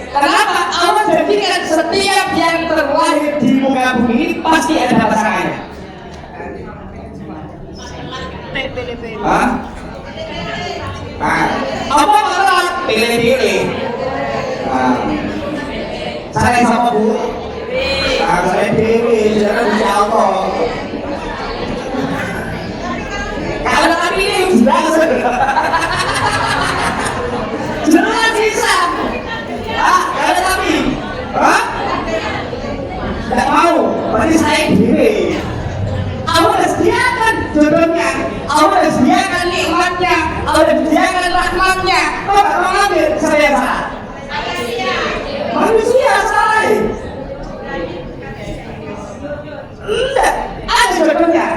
Kenapa? Allah jadikan setiap yang terlahir di muka bumi ini pasti ada pasangannya. Hah? Nah, apa masalah? Pilih-pilih. Nah, saya sama Bu. Nah, saya pilih, saudara Insya Allah. Kalau tapi ini jelas. Jelas bisa. Kalau tapi, tidak mau, berarti saya diri. Allah sudah sediakan jodohnya, Allah sudah sediakan nikmatnya, Allah sudah sediakan rahmatnya. Kau tidak mau ambil, saya salah. Manusia salah. Enggak, ada jodohnya.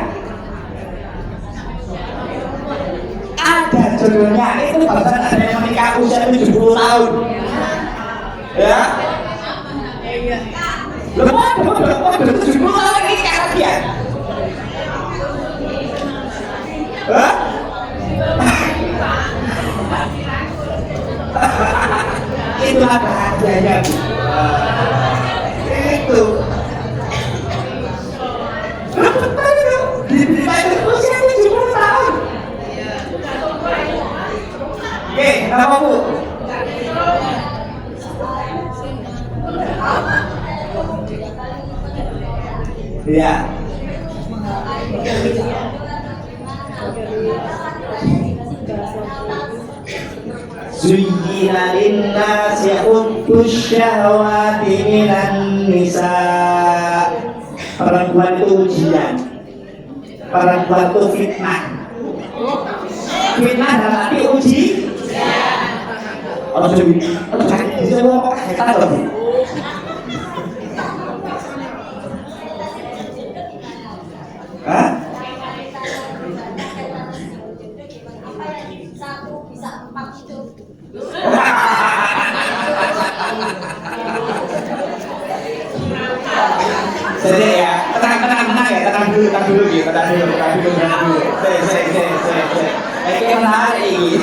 Ada Sebenarnya itu bahkan ada yang menikah usia 70 tahun. Ya. Lepas 70 tahun ini kakak dia. Hah? Itulah bahagianya. Itu. Di usia 70 tahun. Oke, kenapa Bu? Iya. Zuyyina linnasi hubbus syahwati minan nisa. Perempuan itu ujian. Perempuan itu fitnah. Fitnah dalam arti uji. Jadi semua kok kita tahu. Hah? Jadi ya, tenang ya, tenang dulu gitu, tenang dulu. Kayak menarik.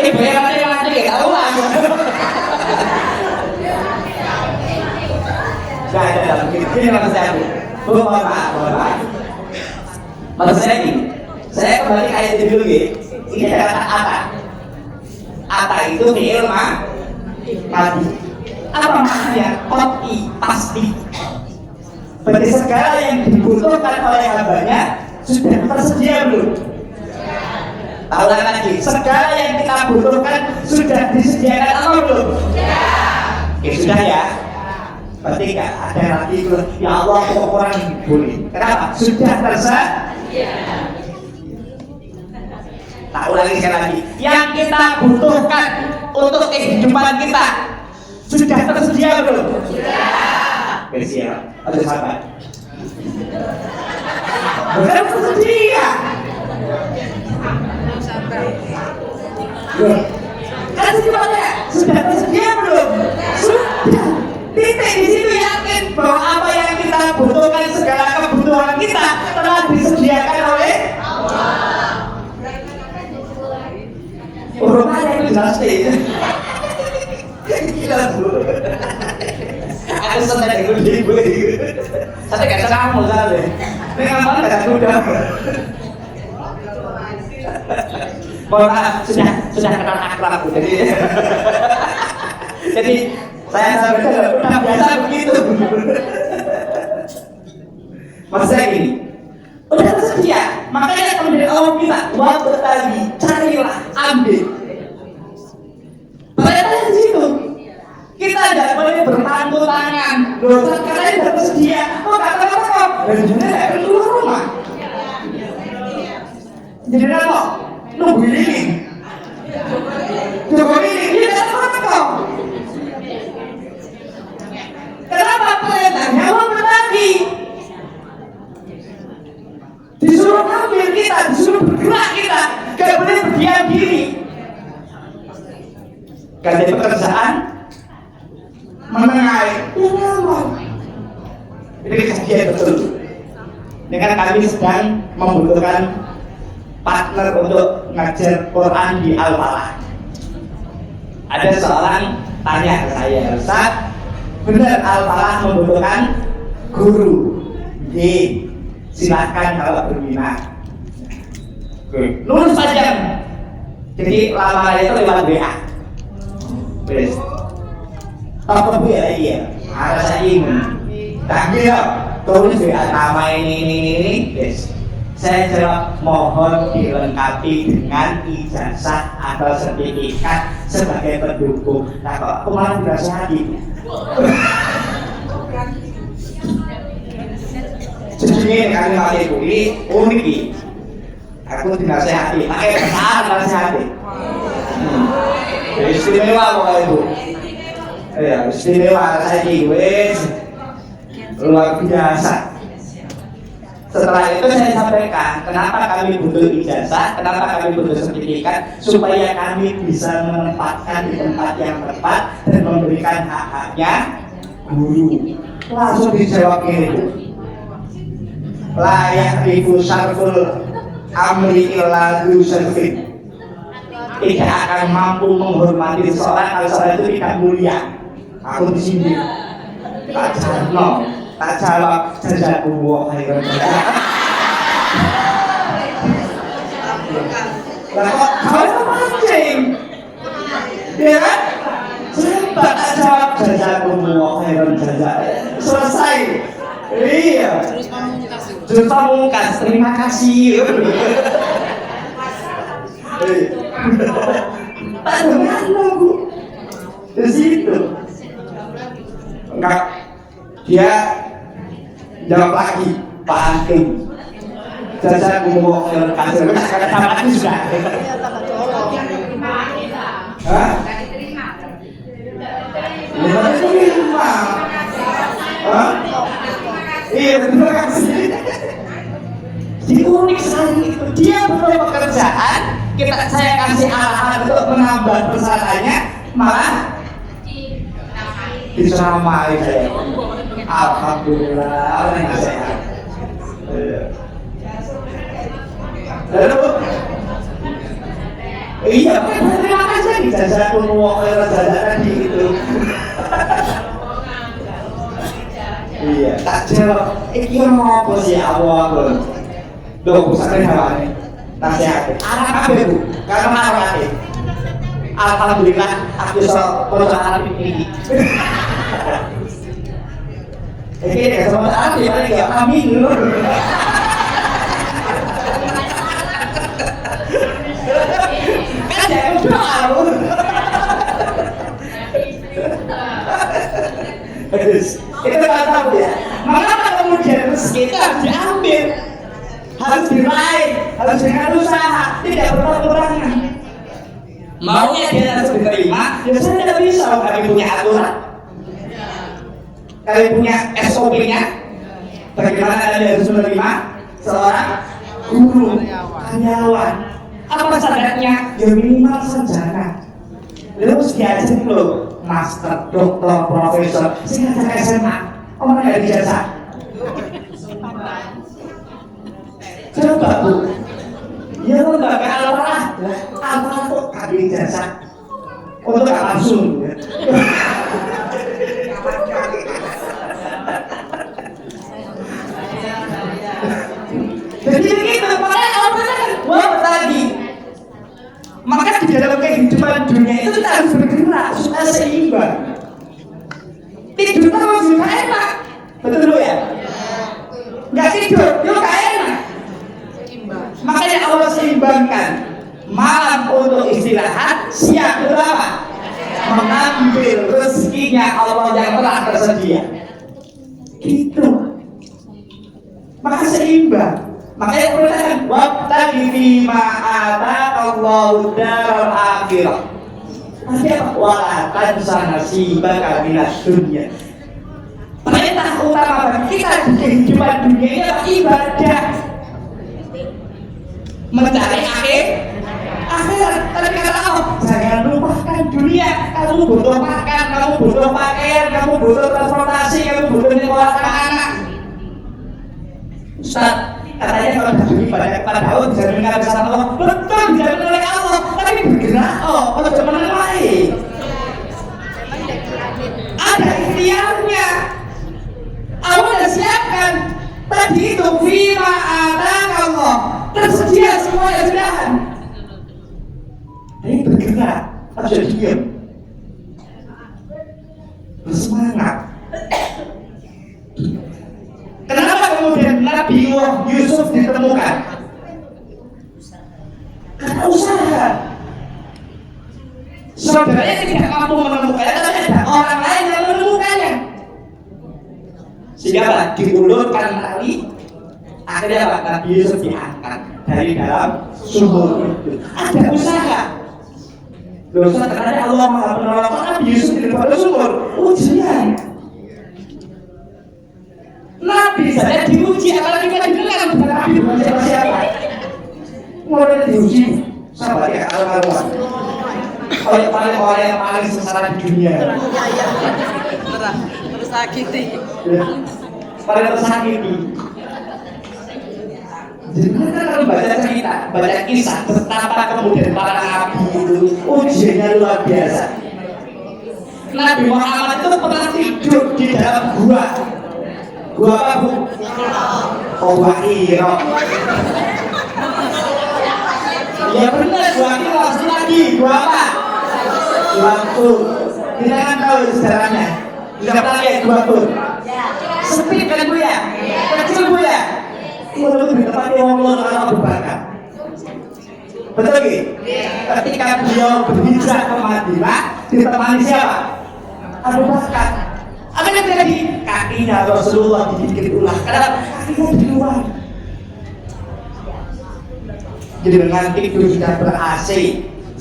Ibu yang mati ya, tahu lah. Gak ada dalam ini maksud saya. Mohon maaf. Maksud saya gini, saya kembali ke ayat dulu ya. Ini ada kata ata. Ata itu fi'il mati. Apa maksudnya? Qat'i, pasti. Berarti segala yang dibutuhkan oleh hambanya sudah tersedia belum? Tahu lagi, segala yang kita butuhkan sudah disediakan Allah belum? Ya sudah ya. Berarti nggak ada lagi itu. Ya Allah, kok orang boleh? Kenapa? Sudah tersedia. Tak ulangi sekali lagi. Yang kita butuhkan untuk kehidupan kita sudah tersedia belum? Sudah. Bersiap. Ada sahabat. Bukan tersedia. Kan sebenarnya sudah tersedia belum? Sudah. Titik di situ yakin bahwa apa yang kita butuhkan, segala kebutuhan kita telah disediakan oleh Allah. Urutannya itu jelas deh. Gila Bu. Aku senang dengan ibu. Saya gak kamu salah deh. Ini kamu gak udah. Mohon maaf, sudah kenal akrab Bu. Jadi saya udah biasa begitu. Maksud saya gini, udah tersedia, makanya kemudian Allah bilang, waktu tadi carilah, ambil. Padahal di situ kita tidak boleh berpangku tangan, dosa karena sudah tersedia. Oh kata apa? Dan juga saya keluar rumah. Jadi apa? Nunggu ini. Jokowi ini tidak apa-apa. Kenapa perintahnya Allah berbagi? Disuruh ambil kita, disuruh bergerak kita, gak boleh berdiam diri. Ganti pekerjaan, menengahi, ya Allah. Ini kejadian betul. Ini kan kami sedang membutuhkan partner untuk ngajar Quran di Al-Falah. Ada seorang tanya ke saya, Ustaz, benar Al-Falah membutuhkan guru? Ye, silakan kalau berminat. Lulus saja. Jadi lamaran itu lewat WA. Beres. Apa bu ya iya? Ada saya ingin. Tak dia tulis WA nama ini. Beres. Saya jawab mohon dilengkapi dengan ijazah atau sertifikat sebagai pendukung. Nah kok malah dinasihati? Sesungguhnya kami pakai ini unik. Aku dinasihati, pakai besar dinasihati. Istimewa pokoknya itu. Ya istimewa saya wes. luar biasa. Setelah itu saya sampaikan kenapa kami butuh ijazah, kenapa kami butuh sertifikat, supaya kami bisa menempatkan di tempat yang tepat dan memberikan hak-haknya guru. Langsung dijawab ini, layak difusarful amri iladu servit, tidak akan mampu menghormati seseorang kalau seorang itu tidak mulia. Aku di sini tak jarno, tak jawab jazakumullah khairan. Lah kok kau mancing? Ya kan? Saya tak jawab jazakumullah khairan jazak. Selesai. Iya. Jurus pamungkas, terima kasih. Tak dengar lagu di situ. Enggak, dia jawab lagi, Pak Hakim. Jasa gumuk kasih, karena tamat itu sudah. Hah? Diterima. Hah? Iya, terima kasih. Jadi unik sekali itu. Dia punya pekerjaan, saya kasih arahan untuk menambah persyaratnya, malah diceramai saya. Alhamdulillah, orang yang sehat. Lalu, iya, terima kasih di jasa kumuk jasa tadi itu. Iya, tak jawab. Iki mau apa sih awal? Doh, sampai apa nih? Nasihat. Arah apa bu? Karena arah ini. Alhamdulillah, aku bisa perusahaan ini. Ini ya sama arah ya, amin dulu. Kan jangan doa lu. Itu nggak tahu ya. Mengapa kemudian rezeki itu harus diambil, harus diraih, harus dengan usaha, tidak berkurang-kurangan. Maunya dia harus diterima, ya saya tidak bisa. Kami punya aturan, kami punya SOP-nya. Bagaimana kalian harus menerima seorang guru, karyawan? Apa syaratnya? Ya minimal sarjana. Lalu harus diajarin loh, master, dokter, profesor, saya ngajak SMA, orang nggak dijasa. Coba bu, ya lembaga al-falah, al-falah kok nggak dijasa, untuk nggak langsung. Jadi begitu, makanya al-falah kan buat tadi. Maka di dalam kehidupan dunia itu kita harus bergerak supaya seimbang. Tidur terus juga enak, betul ya? Nggak tidur, yuk nggak enak. Makanya Allah seimbangkan malam untuk istirahat, siang untuk apa? Mengambil rezekinya Allah yang telah tersedia. Itu. Maka seimbang. Makanya perhatikan wabtaghi fima ataqallahu daral akhirah. Tapi apa? Wala tansa nasibaka minad dunya. Perintah utama bagi kita di kehidupan dunia ini adalah ibadah, mencari akhirat. Tapi kata Allah, jangan lupakan dunia. Kamu butuh makan, kamu butuh pakaian, kamu butuh transportasi, kamu butuh sekolah anak-anak. Ustaz, katanya kalau berdiri banyak kepada Allah dijamin oleh Allah. Betul, dijamin oleh Allah. Tapi bergerak, kalau cuma lain ada ikhtiarnya. Allah sudah siapkan tadi itu fima ataqallah, tersedia semua yang sudah. Ini bergerak, harus diam, bersemangat. Kenapa kemudian Nabi Yusuf ditemukan? Karena usaha. Saudaranya tidak mampu menemukannya, tapi ada orang lain yang menemukannya. Sehingga apa? Diulurkan tali. Akhirnya apa? Nabi Yusuf diangkat dari dalam sumur itu. Ada usaha. Loh, ternyata Allah Maha Penolong. Nabi Yusuf di dalam sumur. Ujian. nabi saja diuji, apalagi kita dikenal bukan nabi bukan siapa-siapa. Mulai diuji, sahabat ya kalau oleh orang yang paling sengsara di dunia. Tersakiti. Paling tersakiti. Jadi kita kalau baca cerita, baca kisah betapa kemudian para nabi itu ujiannya luar biasa. Nabi Muhammad itu pernah tidur di dalam gua. Gua apa bu? Oh gua Hira. Ya benar gua Hira langsung lagi. Gua apa? Gua Tur. Kita kan tahu sejarahnya. Tidak pernah lihat gua Tur. Sempit kan bu ya? Kecil bu ya? Itu di tempatnya Allah dan Abu Bakar. Betul gak? Ketika beliau berhijrah ke Madinah ditemani siapa? Abu Bakar. Apa yang terjadi? Kakinya Rasulullah digigit ular. Kenapa? Kakinya di luar. Jadi dengan tidur tidak ber-AC,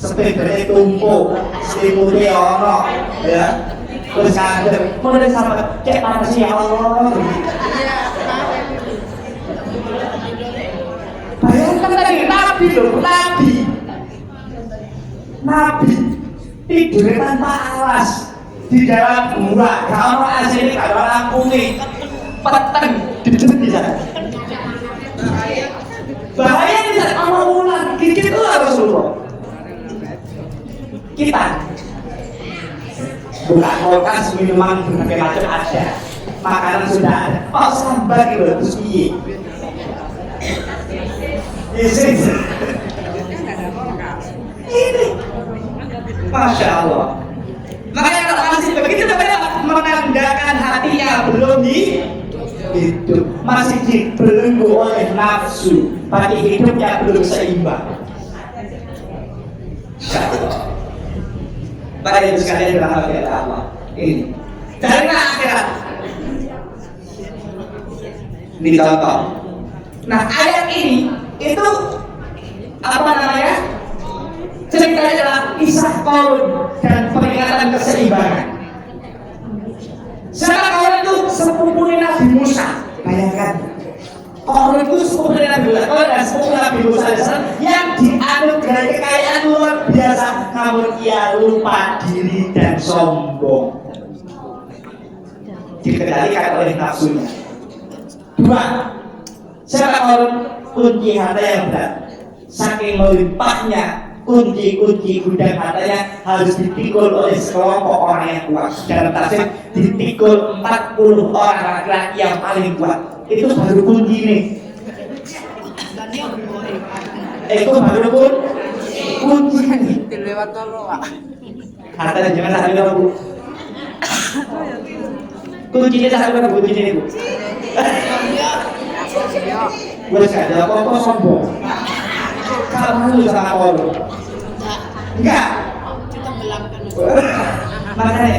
sepedanya tumpuk, selimutnya ono, ya. Terus kader, mulai sama cek panas ya Allah. Bayangkan tadi Nabi loh, Nabi tidurnya tanpa alas di dalam gua, kalau asli kalau lampu nih, peteng dijem di sana. Bahaya di sana, kalau ulang gigit itu Rasulullah. Kita buka kulkas, minuman berbagai macam ada, makanan sudah ada. Oh sabar gitu, terus iya. Ini, masya Allah. Makanya kalau masih begitu, menandakan hatinya belum hidup, masih dibelenggu oleh nafsu, tapi hidupnya belum seimbang. Masya Allah. Bapak Ibu sekalian dirahmati oleh Allah. Ini dari akhirat. Ini contoh. Nah ayat ini itu apa namanya? Ceritanya adalah kisah kaum dan peringatan keseimbangan. Siapa kaum itu? Sepupunya Nabi Musa. Bayangkan, kaum itu sepupunya Nabi Musa. Kaum dan sepupu Nabi Musa yang dianugerahi kekayaan luar biasa, namun ia lupa diri dan sombong, dikendalikan oleh nafsunya. Dua, siapa kaum? Kunci harta yang berat, saking melimpahnya kunci gudang hartanya harus dipikul oleh sekelompok orang yang kuat. Dalam tafsir dipikul 40 orang laki-laki yang paling kuat. Itu baru kunci nih. Itu baru kunci. Dilewat tolong. Hartanya jangan sampai bu. Kuncinya sampai bu, kuncinya bu. Gue sekali apa sombong. Kamu sama orang. Enggak. Kita melangkan. Makanya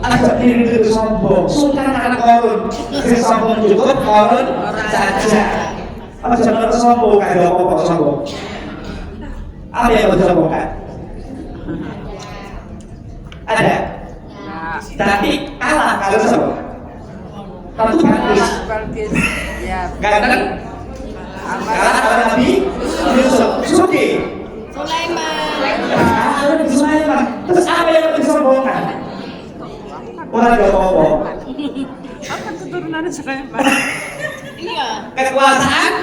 agak diri itu sombong. Sultan anak korun. Sombong cukup, korun saja. Apa jangan sombong, gak ada apa-apa sombong. Apa yang mau disombongkan? Ada. Tapi kalah kalau sombong. Tentu bagus. Ganteng. Kalah kalau Nabi Yusuf. Suki. Sulaiman. Terus apa yang mau disombongkan? Orang gak apa-apa. Apa keturunannya Sulaiman? Iya. Kekuasaan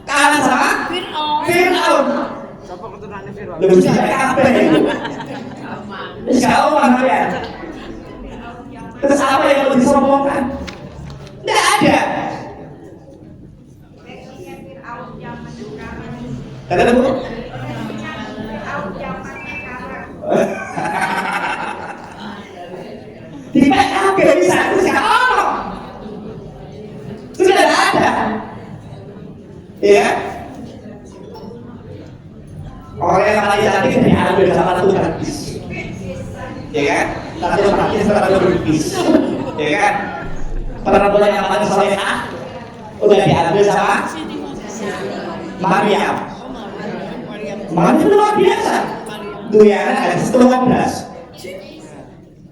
kalah sama Fir'aun. Siapa keturunannya Fir'aun? Lebih tidak kabeh. Terus gak omong ya. Terus apa yang mau disombongkan? Tidak ada. Kata Bu? Di PKB bisa, terus gak omong. Sudah ada. Ya. Orang yang paling cantik diambil sama Tuhan. Ya kan? Satu praktis, satu berbis. Ya kan? Perempuan yang paling solehah udah diambil sama Maryam. Maryam itu luar biasa. Duyana ada 12.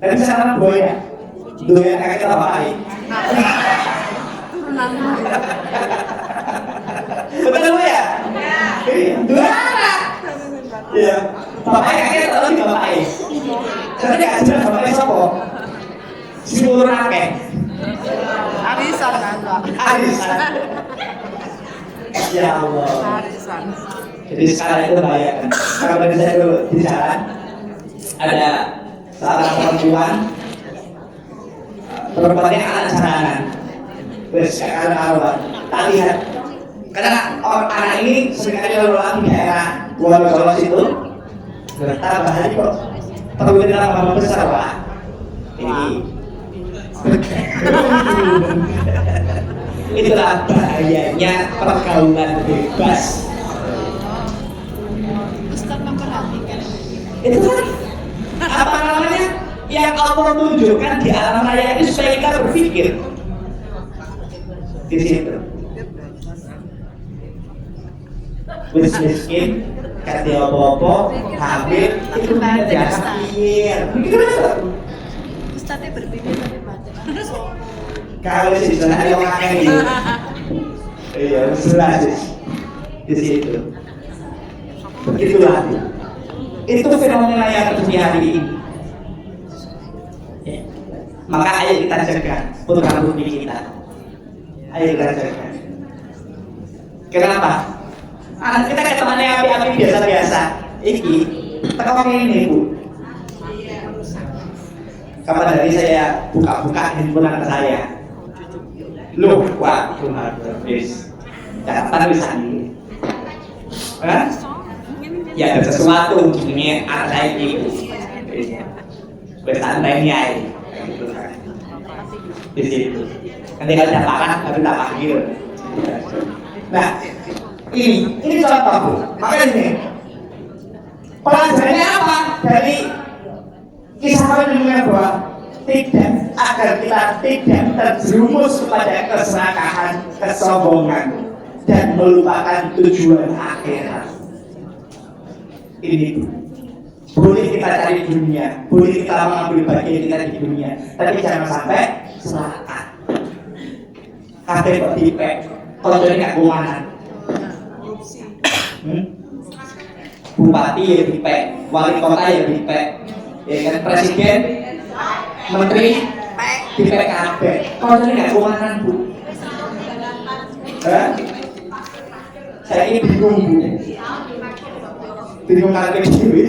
Tapi sekarang boynya Duyana kakek apa lagi? Tenang. Betul Bu ya? Iya. Dua anak. Iya. Bapaknya kakek tahu di bapaknya. Tapi gak jelas bapaknya siapa. Si mulur akeh. Arisan Anda. Arisan. Ya Allah. Arisan. Jadi sekarang itu banyak kan. Kalau dari saya dulu di jalan ada seorang perempuannya anak jalanan. Terus sekarang kawan tak lihat karena anak ini seringkali lalu lalang di daerah Wonosobo situ. Bertambah hari kok perwira tambah besar Pak. Ini itulah bahayanya pergaulan bebas. Ustaz memperhatikan. Itu kan apa namanya yang Allah tunjukkan di alam raya ini supaya kita berpikir di situ. Wis miskin, kasih apa-apa, hamil, itu biasa pikir. Ustaznya berpikir dari batin. Kalau sih jelas yang makan ini, iya jelas di situ. Begitulah. Itu fenomena yang terjadi hari ini. Ya. Maka ayo kita jaga putra putri kita. Ayo kita jaga. Kenapa? Anak kita kayak temannya api-api biasa-biasa. Iki, tekok ini Bu. Kapan hari saya buka-buka handphone anak saya. Loh, wah, cuma habis. Catatan bisa nih. Hah? Ya ada sesuatu ini anak saya gitu. Bersantainya di situ. Nanti kalau udah parah, tapi tak panggil. Nah, ini contoh Bu. Makanya ini pelajarannya apa dari kisah kalian bahwa tidak agar kita tidak terjerumus kepada keserakahan, kesombongan dan melupakan tujuan akhirat. Ini boleh kita cari dunia, boleh kita mengambil bagian kita di dunia, tapi jangan sampai serakah. Kabeh kok dipek, kalau jadi nggak kumanan. Bupati ya dipek, wali kota ya dipek, ya kan presiden, menteri dipek kabeh. Kalau jadi nggak kumanan Bu. Saya ini bingung Bu. Bingung kaget dewi.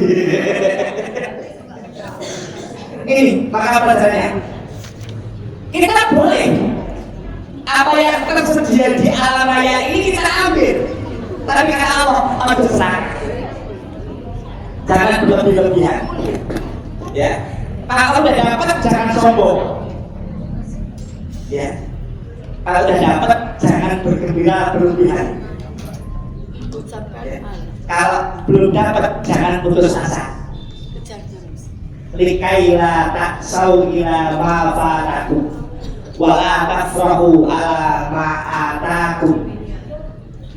Ini maka pelajarannya kita boleh apa yang tersedia di alam raya ini kita ambil, tapi kata Allah harus serak, jangan berlebih-lebihan. Ya, kalau udah dapat jangan sombong. Ya, kalau udah dapat jangan bergembira berlebihan. Ya. Kalau belum dapat jangan putus asa. Likaila taksau ila ma fatakum wa la tafrahu ala ma atakum.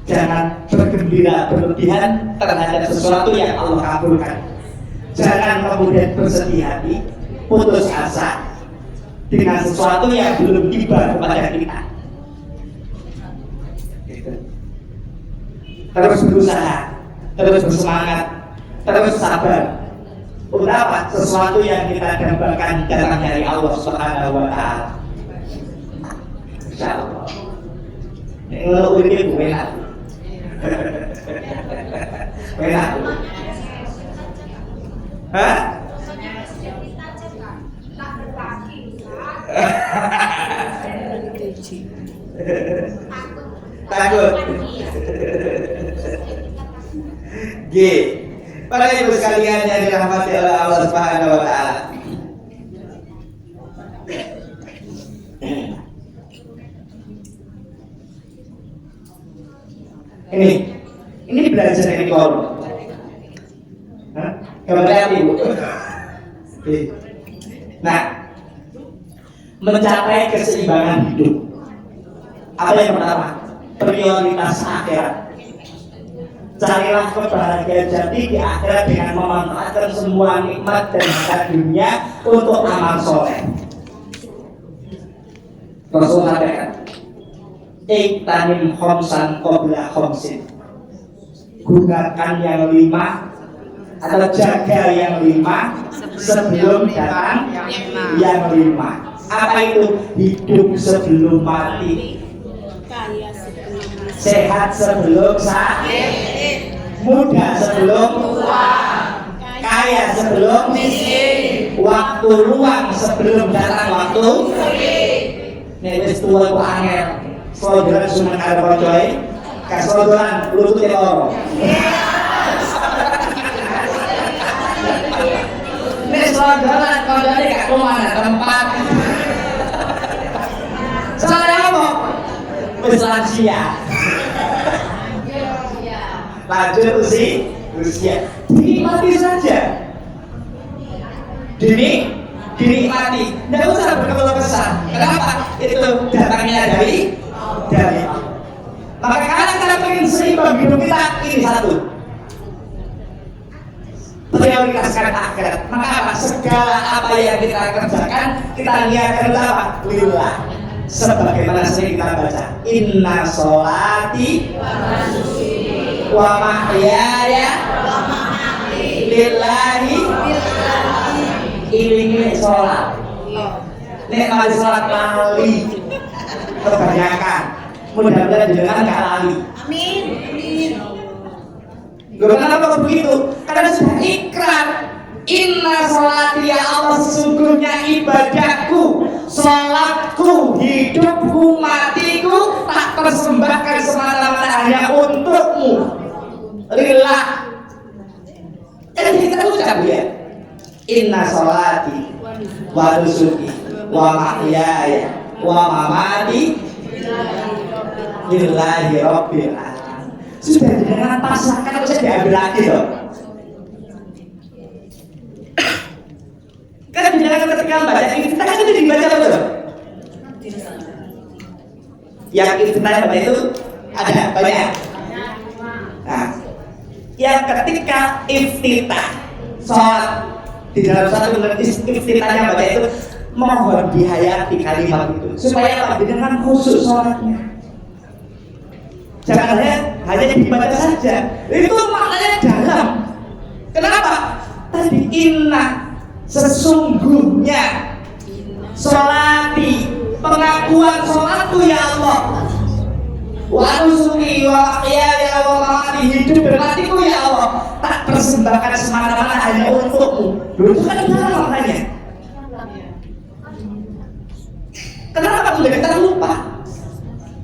Jangan bergembira berlebihan terhadap sesuatu yang Allah kabulkan. Jangan kemudian bersedih hati, putus asa dengan sesuatu yang belum tiba kepada kita. Terus berusaha, terus bersemangat, terus sabar. Untuk apa? Sesuatu yang kita dambakan datang dari Allah Subhanahu wa Ta'ala. Insyaallah. Kalau ini enak. Enak. Hah? Takut. G. Para ibu sekalian yang dirahmati oleh Allah Subhanahu wa Ta'ala. Ini belajar dari Korun. Kemudian ibu. Nah, mencapai keseimbangan hidup. Apa yang pertama? Prioritas akhirat. Carilah kebahagiaan jati di akhirat dengan memanfaatkan semua nikmat dan berkat dunia untuk amal soleh. Rasul sampaikan, Iktanim khomsan qabla khomsin. Gunakan yang 5 atau jaga yang 5 sebelum datang yang 5. Apa itu? Hidup sebelum mati, Kaya sebelum mati. sehat sebelum sakit, muda sebelum tua, kaya sebelum miskin, waktu luang sebelum datang waktu sulit. Nek wis tuwa ku angel, slodoran sunan arep coy, kaslodoran lutute loro. Nek slodoran kodane gak kemana tempat. Soalnya apa? Wis lansia. Lanjut usia dinikmati saja, dinikmati, tidak usah berkeluh kesah. Kenapa? Itu datangnya dari maka kalau kita ingin seimbang hidup kita, ini satu, prioritaskan akhirat. Maka apa? Segala apa yang kita kerjakan, kita niatkan apa? Lillah. Sebagaimana sering kita baca, inna sholati wa mahyaya lillahi ilingi sholat. Nek kali sholat lali kebanyakan, mudah-mudahan jenengan gak lali. Amin. Kenapa begitu? Karena sudah ikrar, inna sholati ya Allah, sesungguhnya ibadahku, sholatku, hidupku, matiku tak persembahkan semata-mata hanya untukmu, lillah. Jadi kita ucap ya, inna sholati wa nusuki wa mahyaya wa mamati lillahi rabbil alamin. Sudah dengan pasrahkan, bisa diambil lagi loh. Kan jangan ketika membaca iftitah itu dibaca betul. Yang iftitah baca itu ada banyak. Nah, yang ketika iftitah sholat di dalam satu iftitahnya baca itu mohon dihayati kalimat itu supaya apa? Dengan khusus sholatnya. Jangan hanya dibaca saja. Itu maknanya dalam. Kenapa? Tadi inna, sesungguhnya, sholati, pengakuan sholatku ya Allah, wa nusuki wa mahyaya wa mamati, hidup dan matiku ya Allah tak persembahkan semata-mata hanya untukmu. Itu kan dalam maknanya. Kenapa kita lupa?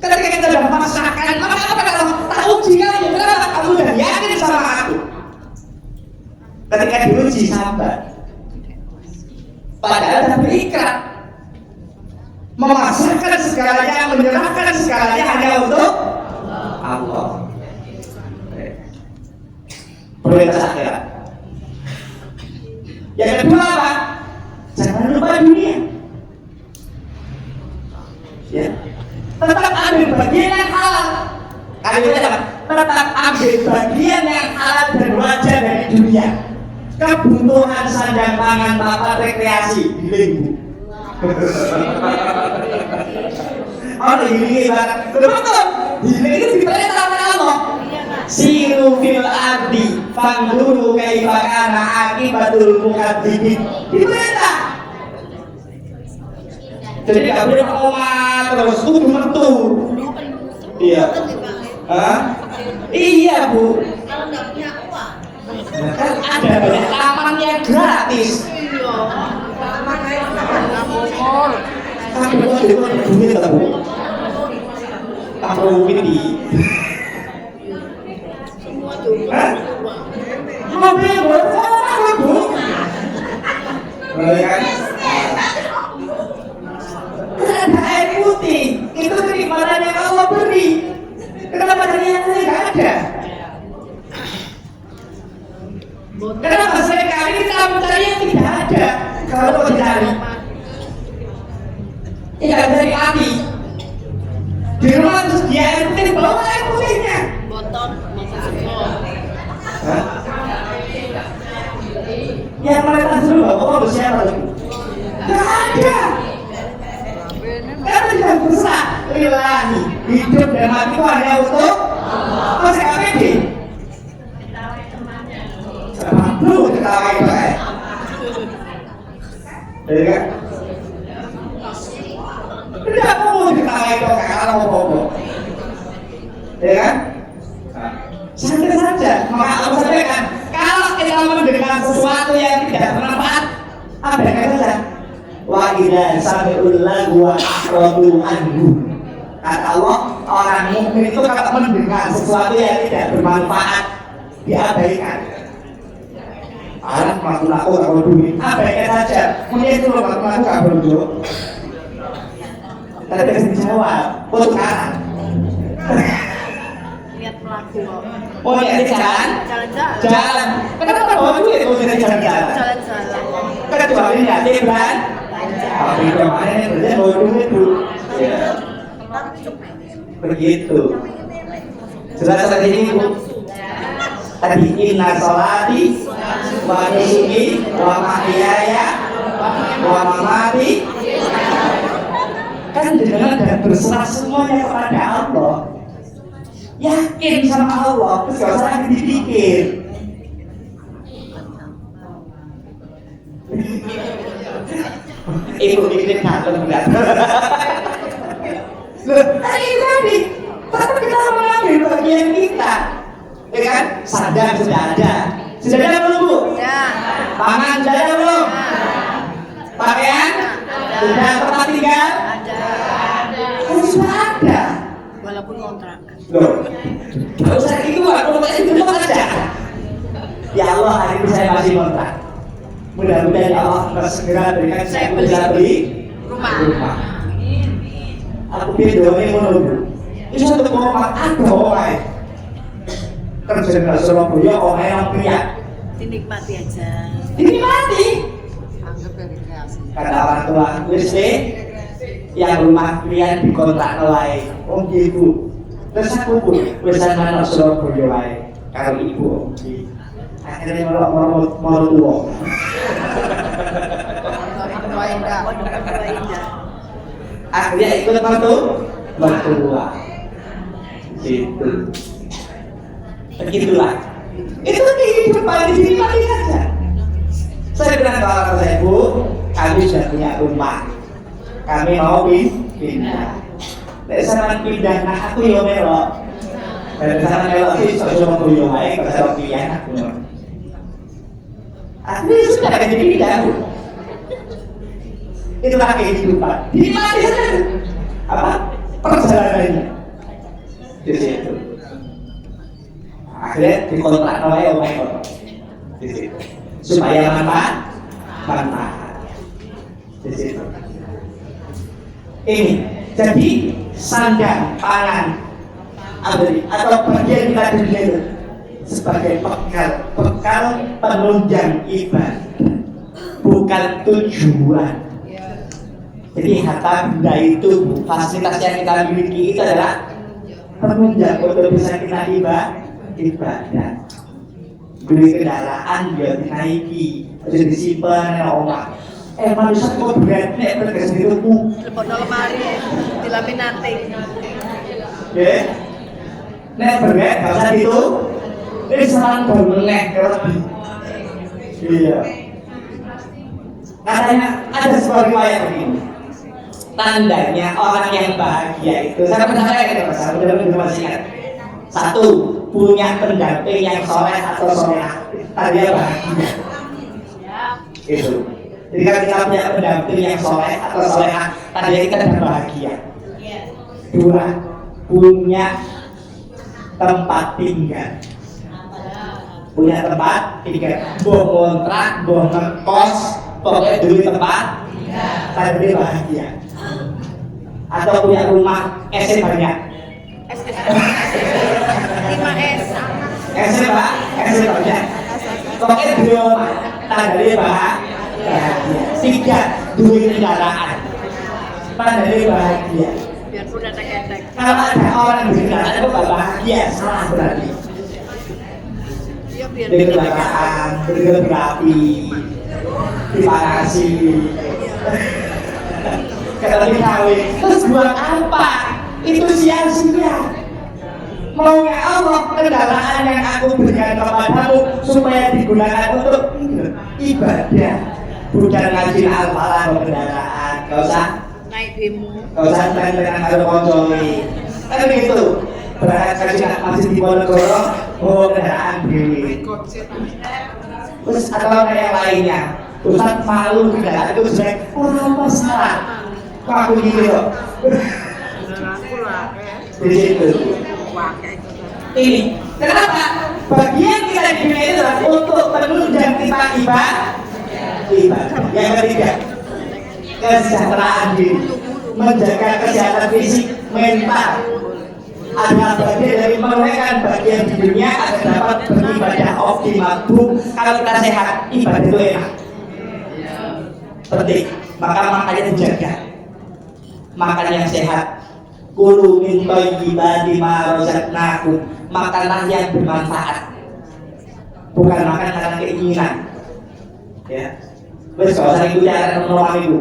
Ketika kita sudah memaksakan, maka apa kalau tak uji kamu? Kenapa kamu sudah yakin sama aku? Ketika diuji sabar, padahal sudah berikrar, memasrahkan segalanya, menyerahkan segalanya hanya untuk Allah. Prioritas akhirat. Yang kedua apa? Jangan lupa dunia. Ya, tetap ambil bagian yang halal. Tetap ambil bagian yang halal dan wajar dari dunia. Kebutuhan sandang pangan, papan, rekreasi di lingkungan. Oh, ini banget. Betul. Ini diperintah sama Allah. Siru fil ardi fanzuru kaifa kana akibatul mukadzibin. Diperintah. Jadi gak boleh ngomong terus kudu metu. Iya. Hah? Iya, Bu. Kalau nggak punya uang. Kan ada banyak taman yang gratis. Tapi kok ada duit tak, Bu? Tak rugi di. Semua juga. Mobil berapa, Bu? Boleh kan? Ada air putih, itu kenikmatan yang Allah beri. Kenapa ternyata nggak ada? Kenapa seringkali kita mencari yang tidak ada? Kalau mau dicari, tidak dari api. Di rumah terus dia air putih, bawa air putihnya. Botol, makan semua. Yang mereka dulu bawa siapa lagi? Nggak ada. Karena tidak besar, lillahi. Hidup dan mati itu hanya untuk Allah. Saya pede. Perlu ketawa itu kan? Ya kan? Tidak perlu ketawa itu kan kalau mau. Ya kan? Santai saja. Maka aku sampaikan, kalau kita mendengar sesuatu yang tidak bermanfaat, abaikan saja. Wa idza sami'ul lagwa a'radu anhu. Kata Allah, orang mukmin itu kalau mendengar sesuatu yang tidak bermanfaat, diabaikan. Anak aku gak mau duit, abaikan saja. Mungkin itu loh, aku gak berunjuk. Tapi kasih jawab, untuk kanan. Lihat pelaku kok. Oh ya, jalan? Jalan-jalan. Jalan. Kenapa bawa duit kalau dari jalan-jalan? Jalan-jalan. Kecuali nanti kan? Tapi kemarin kerja bawa duit dulu. Begitu. Jelas tadi ini Bu. Tadi inna sholati wa nusuki wa mahyaya wa mamati. Kan dengan dan berserah semuanya kepada Allah. Yakin sama Allah, terus gak usah lagi dipikir. Ibu bikin ngatur enggak? Tadi tetap kita mengambil bagian kita, ya kan? Sadar sudah ada belum Bu? Ya. Pangan sudah ada belum? Pakaian? Sudah tempat tinggal? Ada. Sudah ada. Walaupun kontrak. Loh, gak usah itu aku itu aja. Ya Allah, hari ini saya masih kontrak. Mudah-mudahan Allah segera berikan saya bisa beli rumah. Aku pilih doanya menunggu. Itu satu kompak ada orang. Kerja di Surabaya orang yang pria. Dinikmati aja. Dinikmati. Anggap rekreasi. Kata orang tua, wis yang rumah kalian dikontrak oleh ibu. Terus aku pun pesan anak Surabaya wae karo ibu. Akhirnya mau tua. Akhirnya ikut mertua. Gitu. Begitulah. Itu kehidupan di sini mati saja. Saya bilang ke orang tua ibu, kami sudah punya rumah. Kami mau pindah. Dari sana pindah, nah aku yang melok. Dari sana melok sih, soal kuliah baik, kalau pilihan aku. Akhirnya sudah jadi pindah. Itulah kehidupan. Dinikmati saja. Apa? Perjalanannya. Di situ. Akhirnya dikontrak oleh orang di situ. Supaya manfaat. Di situ. Ini jadi sandang pangan atau bagian kita dunia itu sebagai bekal penunjang ibadah, bukan tujuan. Jadi harta benda itu fasilitas yang kita miliki itu adalah penunjang untuk bisa kita ibadah. Beli kendaraan juga dinaiki, harus disimpan rumah. Manusia kok berat nek berkes hidupmu. Lepon lemari, dilaminati. Ya. Nek berat gak usah itu. Ini saran bermeneh lebih. Iya. Katanya ada sebuah riwayat begini. Tandanya orang yang bahagia itu, saya percaya ini Mas, mudah-mudahan masih ingat. Satu, punya pendamping yang soleh atau solehah, tandanya bahagia. Itu. Jadi kalau kita punya pendamping yang soleh atau solehah, tandanya kita sudah bahagia. Dua, punya tempat tinggal. Punya tempat tinggal, boh kontrak, boh ngekos, pokoknya duit tempat, tandanya bahagia. Atau punya rumah S banyak. S 5S. S banyak. Pokoknya duit rumah, tandanya bahagia. Tiga, duit kendaraan, tandanya bahagia. Biarpun ada ketek. Kalau ada orang di kendaraan itu gak bahagia, salah berarti. Iya biar Di kendaraan, berapi, dipanasi. Kalau dikawin, terus buat apa? itu sia-sia. Maunya Allah kendaraan yang aku berikan kepadamu supaya digunakan untuk ibadah, bukan ngaji al-falah kendaraan. Gak usah naik bemo. gak usah tren-trenan karo koncomi. Kan begitu. Berangkat kaji masih di Ponorogo, bawa kendaraan dewi. Terus atau kayak lainnya, Ustaz malu kendaraan itu jelek, orang masalah. Kok aku gini kok? Di situ. Ini kenapa? Bagian kita di dunia itu adalah untuk menunjang kita ibadah. Yang ketiga, kesejahteraan diri, menjaga kesehatan fisik, mental adalah bagian dari menunaikan bagian di dunia agar dapat beribadah optimal. Kalau kita sehat, ibadah itu enak. Penting, maka makannya dijaga. Makan yang sehat. Kulu min thayyibati ma razaqnakum, makanlah yang bermanfaat, bukan makan karena keinginan. Ya, wes kalau saya itu cara menolong itu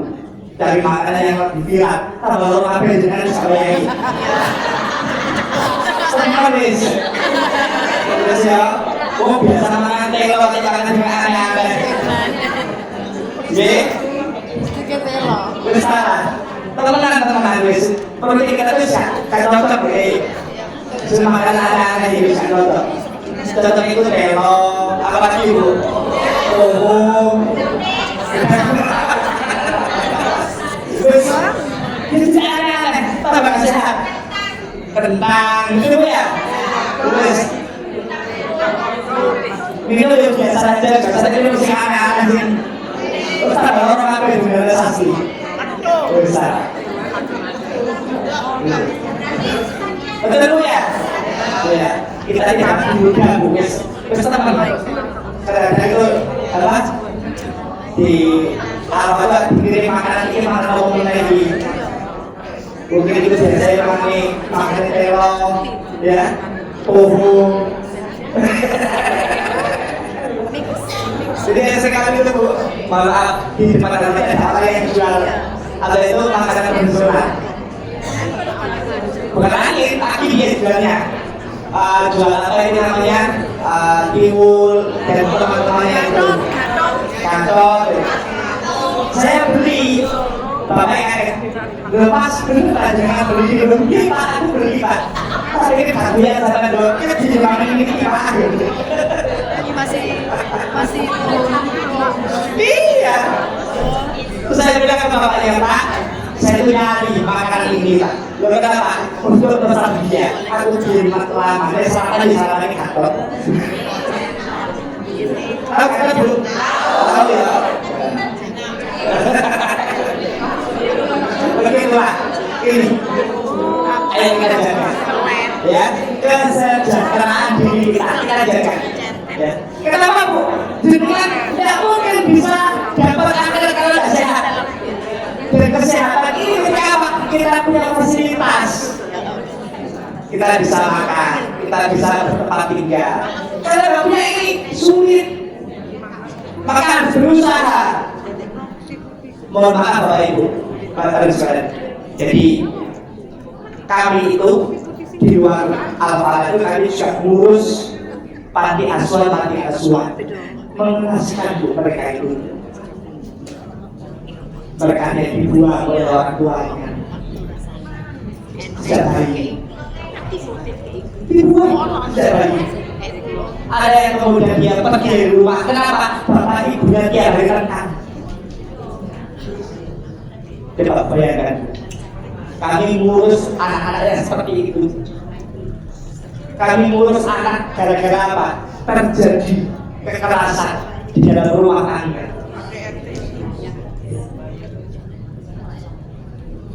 cari makanan yang lebih viral, tambah lo apa dengan saya ini. Senang wes, terus ya, oh biasa makan telo, jangan dengan aneh-aneh. Ye, wes salah. Teman-teman wis perlu kita terus ya kayak contoh semua makan ada yang bisa contoh contoh itu telo apa lagi bu wis itu aneh-aneh tambah sehat kentang gitu ya wis minum yang biasa saja biasa saja ini masih aneh-aneh sih terus tambah orang apa yang generalisasi besar. Betul ya? Ya. Kita tidak mudah guys. Teman-teman. Karena itu apa? Di awal dikirim makanan ini makanan umum lagi. Mungkin itu biasanya pakai makanan terong, ya, tofu. Jadi sekarang itu bu, maaf di depan ada apa yang jual. Ada itu makanan tradisional. Bukan angin, tapi dia jualnya. Jual apa ini namanya? Tiwul dan teman-temannya itu. Kantor. Saya beli. Bapaknya lepas benar jangan beli lebih pak aku beli pak. Tapi ini harganya sama dong. Kita di mana ini pak? Ini masih Iya. Terus saya bilang ke bapaknya, Pak, saya itu nyari makanan ini, Pak. Loh kenapa? Untuk nostalgia. Aku kirim lama, saya selatan di sana ini kantor. Tahu kan dulu? Tahu ya. Begitulah. Ini. Ayo kita jaga. Ya, kesejahteraan diri kita jaga. Ya. Kenapa bu? Dengan tidak mungkin bisa dapat akhirat kalau tidak sehat. Dan kesehatan ini ketika kita punya fasilitas, kita bisa makan, kita bisa bertempat tinggal. Kalau tidak punya ini sulit, maka harus berusaha. Mohon maaf Bapak Ibu, Bapak sekalian. Jadi kami itu di luar Al-Falah itu kami juga ngurus panti asuhan mengenaskan bu mereka itu mereka yang dibuang oleh orang tuanya setiap hari dibuang setiap hari. Ada yang kemudian dia pergi dari rumah, kenapa? Bapak ibunya dia hari rentang. Coba bayangkan kami ngurus anak-anak yang seperti itu. Kami ngurus anak gara-gara apa? Terjadi kekerasan di dalam rumah tangga.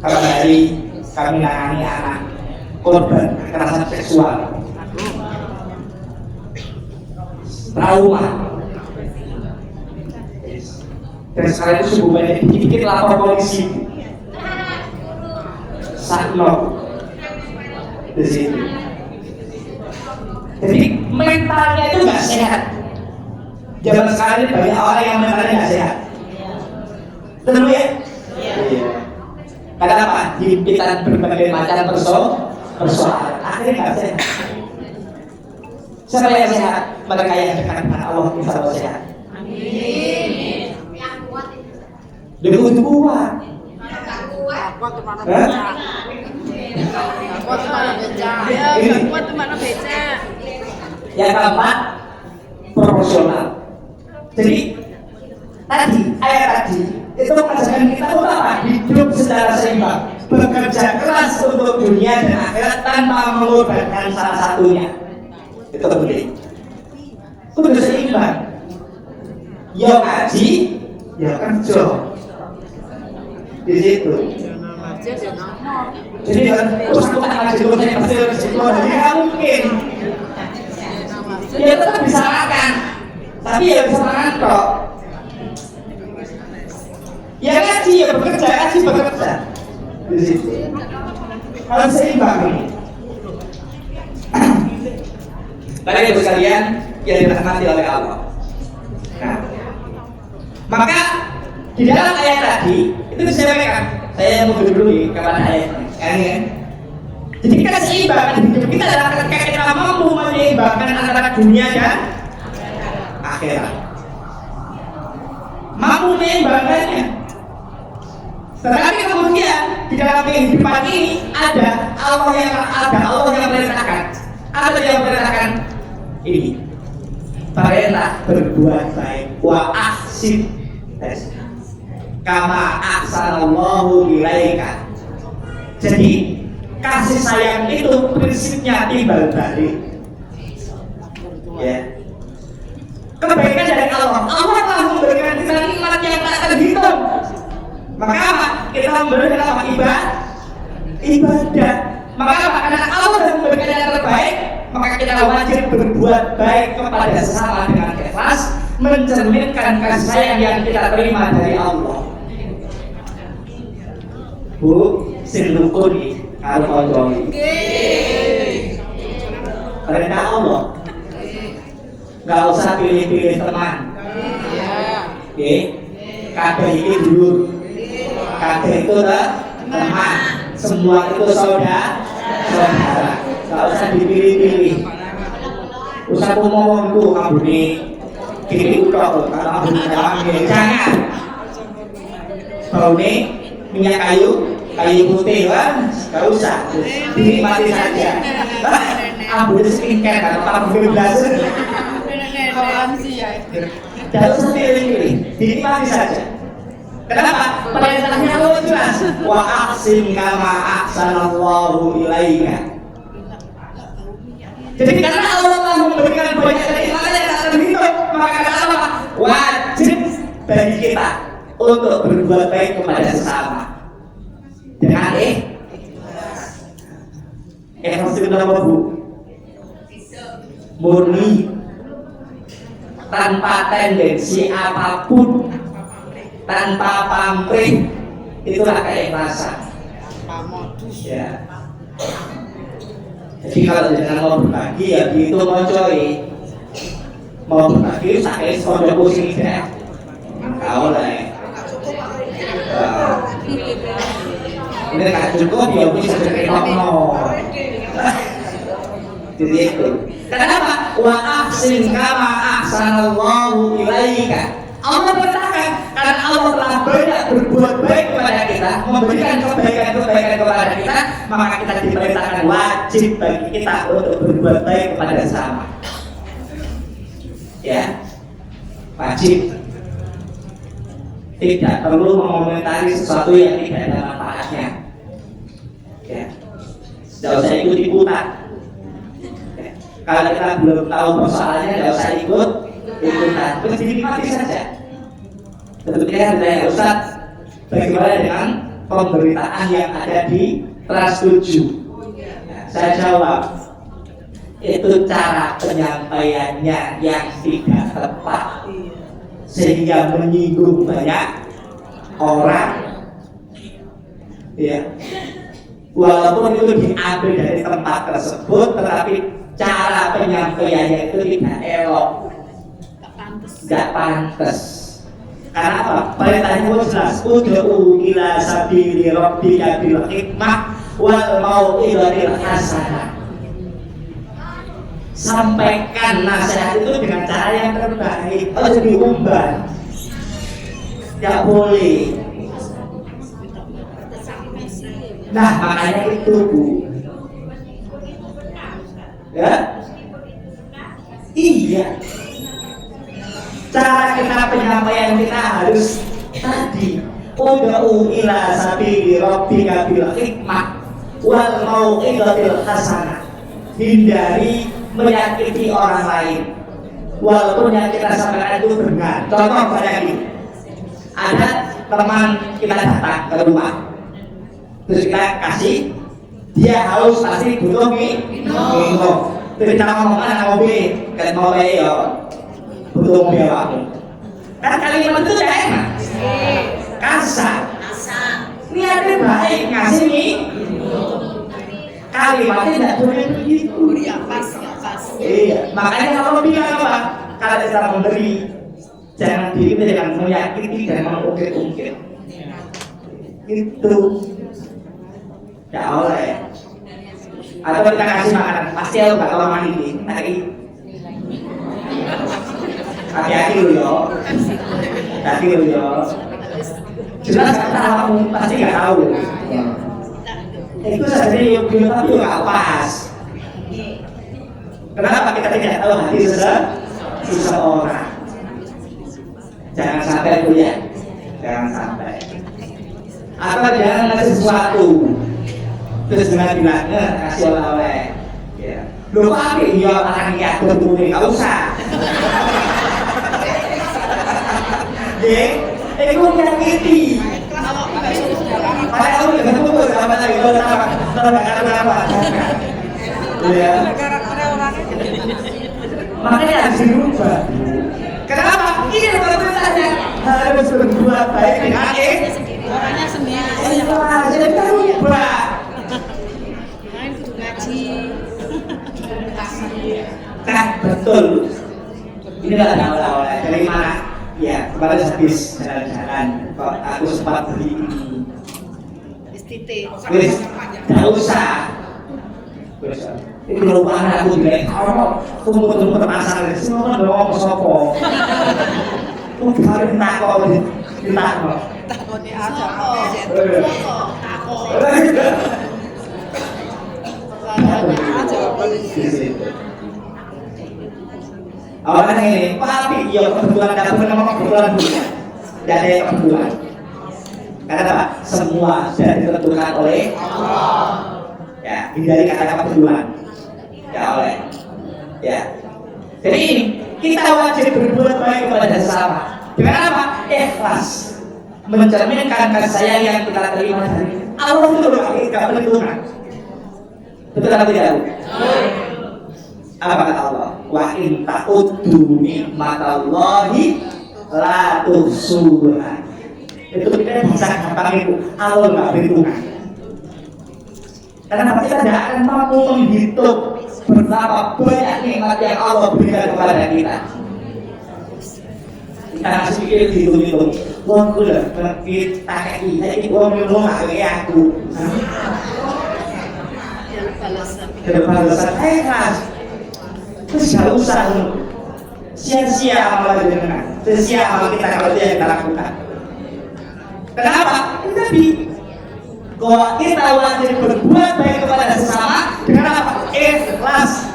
Kalau dari kami menangani anak korban kekerasan seksual, trauma, dan sekarang itu sebenarnya dikit-dikit lapor polisi, sakno di situ. Jadi mentalnya itu nggak sehat. Zaman sekarang ini banyak orang yang mentalnya nggak sehat. Betul ya? Iya. Kenapa? himpitan berbagai macam persoalan. Akhirnya nggak sehat. Siapa yang sehat? Mereka yang dekat dengan Allah insya Allah sehat. Amin. Dia butuh kuat. Kuat kemana beca? Kuat kemana beca? Ya, kuat kemana beca? Yang keempat, proporsional. Jadi tadi ayat tadi itu mengajarkan kita untuk apa? Hidup secara seimbang, bekerja keras untuk dunia dan akhirat tanpa mengorbankan salah satunya. Itu penting. Kudu seimbang. Ya ngaji, ya kerja. Di situ. Jadi kan, terus aku tak ngaji terus saya pasti harus itu, jadi nggak mungkin. Ya tetap bisa makan, tapi ya bisa makan kok. Ya ngaji ya bekerja, ngaji bekerja. Di situ. Harus seimbang ini. Bapak Ibu sekalian yang dirahmati oleh Allah. Nah, maka di dalam ayat tadi itu disampaikan. Saya mau dulu kepada ayat ini. Jadi keseimbangan hidup kita adalah ketika kita mampu menyeimbangkan antara dunia dan akhirat. Mampu menyeimbangkannya. Tetapi kemudian di dalam kehidupan ini ada Allah yang merintahkan. Ada yang merintahkan ini. Perintah berbuat baik wa ahsin kama ahsanallahu ilaika. Jadi kasih sayang itu prinsipnya timbal balik. Ya. Kebaikan dari Allah. Allah telah memberikan kita nikmat yang tak terhitung. Maka apa? Kita memberikan apa? Ibadah. Maka apa? Karena Allah sudah memberikan yang terbaik, maka kita wajib berbuat baik kepada sesama dengan ikhlas, mencerminkan kasih sayang yang kita terima dari Allah. Bu, silukuni kalau konjoli. Perintah Allah. Gak usah pilih-pilih teman. Oke, kabeh ini dulu. Kabeh itu teman. Semua itu saudara. Gak usah dipilih-pilih. Usah ngomong tuh kamu nih. Kiri udah kalau kamu nih jangan. Bau nih minyak kayu putih lah, gak usah, dinikmati saja. Ambil skincare atau parfum belasan. Gak usah pilih-pilih, dinikmati saja. Kenapa? Perintahnya Allah jelas. Wa ahsin kama ahsanallahu ilaika. Jadi karena Allah telah memberikan banyak kenikmatan yang tak terhitung, maka apa? Wajib bagi kita untuk berbuat baik kepada sesama. Dengan ikhlas itu apa bu? Murni, tanpa tendensi apapun, tanpa pamrih, itulah keikhlasan. Ya. Jadi kalau jangan mau berbagi ya gitu mau coy, mau berbagi sakit soalnya pusing deh. Kau lah. Ini nggak cukup ya bisa jadi ngomong. Jadi itu. Kenapa? Wa ahsin kama ahsanallahu ilaika. Allah berkata karena Allah telah banyak berbuat baik kepada kita, memberikan kebaikan-kebaikan kepada kita, maka kita diperintahkan wajib bagi kita untuk berbuat baik kepada sesama. Ya, wajib. Tidak perlu mengomentari sesuatu yang tidak ada manfaatnya. Ya, tidak usah ikut ikutan. Ya. Kalau kita belum tahu persoalannya, tidak usah ikut ikutan. Terus dinikmati saja. Tentunya dari Ustaz, bagaimana dengan pemberitaan yang ada di Trans 7? Ya, saya jawab, itu cara penyampaiannya yang tidak tepat, sehingga menyinggung banyak orang. Ya, walaupun itu diambil dari tempat tersebut, tetapi cara penyampaiannya itu tidak elok, tidak pantas. Karena apa? Perintahnya pun jelas. Ud'u ila sabili rabbika bil hikmah wal mau'izatil hasanah. Sampaikan nasihat itu dengan cara yang terbaik. Harus diumbar. Tidak boleh. Nah, makanya itu, Bu. Ya? Iya. Cara kita penyampaian kita harus tadi ud'u ila sabili rabbika bil hikmah wal mau'izatil hasanah. Hindari menyakiti orang lain walaupun yang kita sampaikan itu benar. Contoh kayak gini, ada teman kita datang ke rumah terus kita kasih, dia haus pasti butuh minum. Terus kita ngomong mobil, kan mobil ya butuh mobil aku. Kan kalimat itu gak enak, kasar. Niatnya baik, ngasih minum. Kalimatnya tidak boleh begitu. Iya, makanya kalau bilang apa? Kalau kita memberi, jangan diri kita jangan menyakiti dan mengungkit-ungkit. Itu tidak boleh. Atau kita kasih makanan, pasti aku bakal mandi ini. Hati-hati lo yo, hati lo yo. Jelas kata kamu pasti nggak tahu. Itu saja yang bilang tapi nggak pas. Kenapa kita tidak tahu hati seseorang? Jangan sampai punya, jangan sampai. Atau jangan ngasih sesuatu terus dengan bilangnya kasih oleh-oleh. Ya. Lu apa ya orang yang betul nggak usah. Itu menyakiti. Padahal kamu nggak betul sama lagi kalau apa? Ya. Makanya harus dirubah. Kenapa? Ini perbedaannya harus berbuat baik dengan orangnya sendiri. Jadi kita rubah. Main kudu ngaji. Nah, betul. Inilah awal-awal dari mana? Ya, kemarin habis jalan-jalan. Kok aku sempat beli ini. Wis, tidak usah. Ini merupakan aku juga. Kalau tunggu pasar, semua doang sopo. Harus takut, ditakut. Takutnya ada. Awalnya ini, tapi ya kebetulan ada nama kebetulan punya. Tidak ada yang kebetulan. Karena apa? Semua sudah ditentukan oleh Allah. Ya, hindari kata kebetulan. Ya oleh. Ya. Jadi ini kita wajib berbuat baik kepada sesama. Dengan apa? Ikhlas. Mencerminkan kasih sayang yang kita terima dari Allah itu loh, tidak perhitungan. Betul atau tidak? Apa kata Allah? Wa in ta'uddu nikmatallahi la tuhsuha. Itu kita bisa gampang itu. Allah nggak perhitungan. Karena kita tidak akan mampu menghitung betapa banyak nikmat yang Allah berikan kepada kita. Kita harus pikir dihitung-hitung. Wah, aku udah berpikir tak kayak ini. Wah, minum nggak kayak aku. Balasan ikhlas. Terus gak usah sia-sia amal dengan sia-sia amal kita kalau dia kita lakukan. Kenapa? Tapi kalau kita wajib berbuat baik kepada sesama dengan apa? Ikhlas.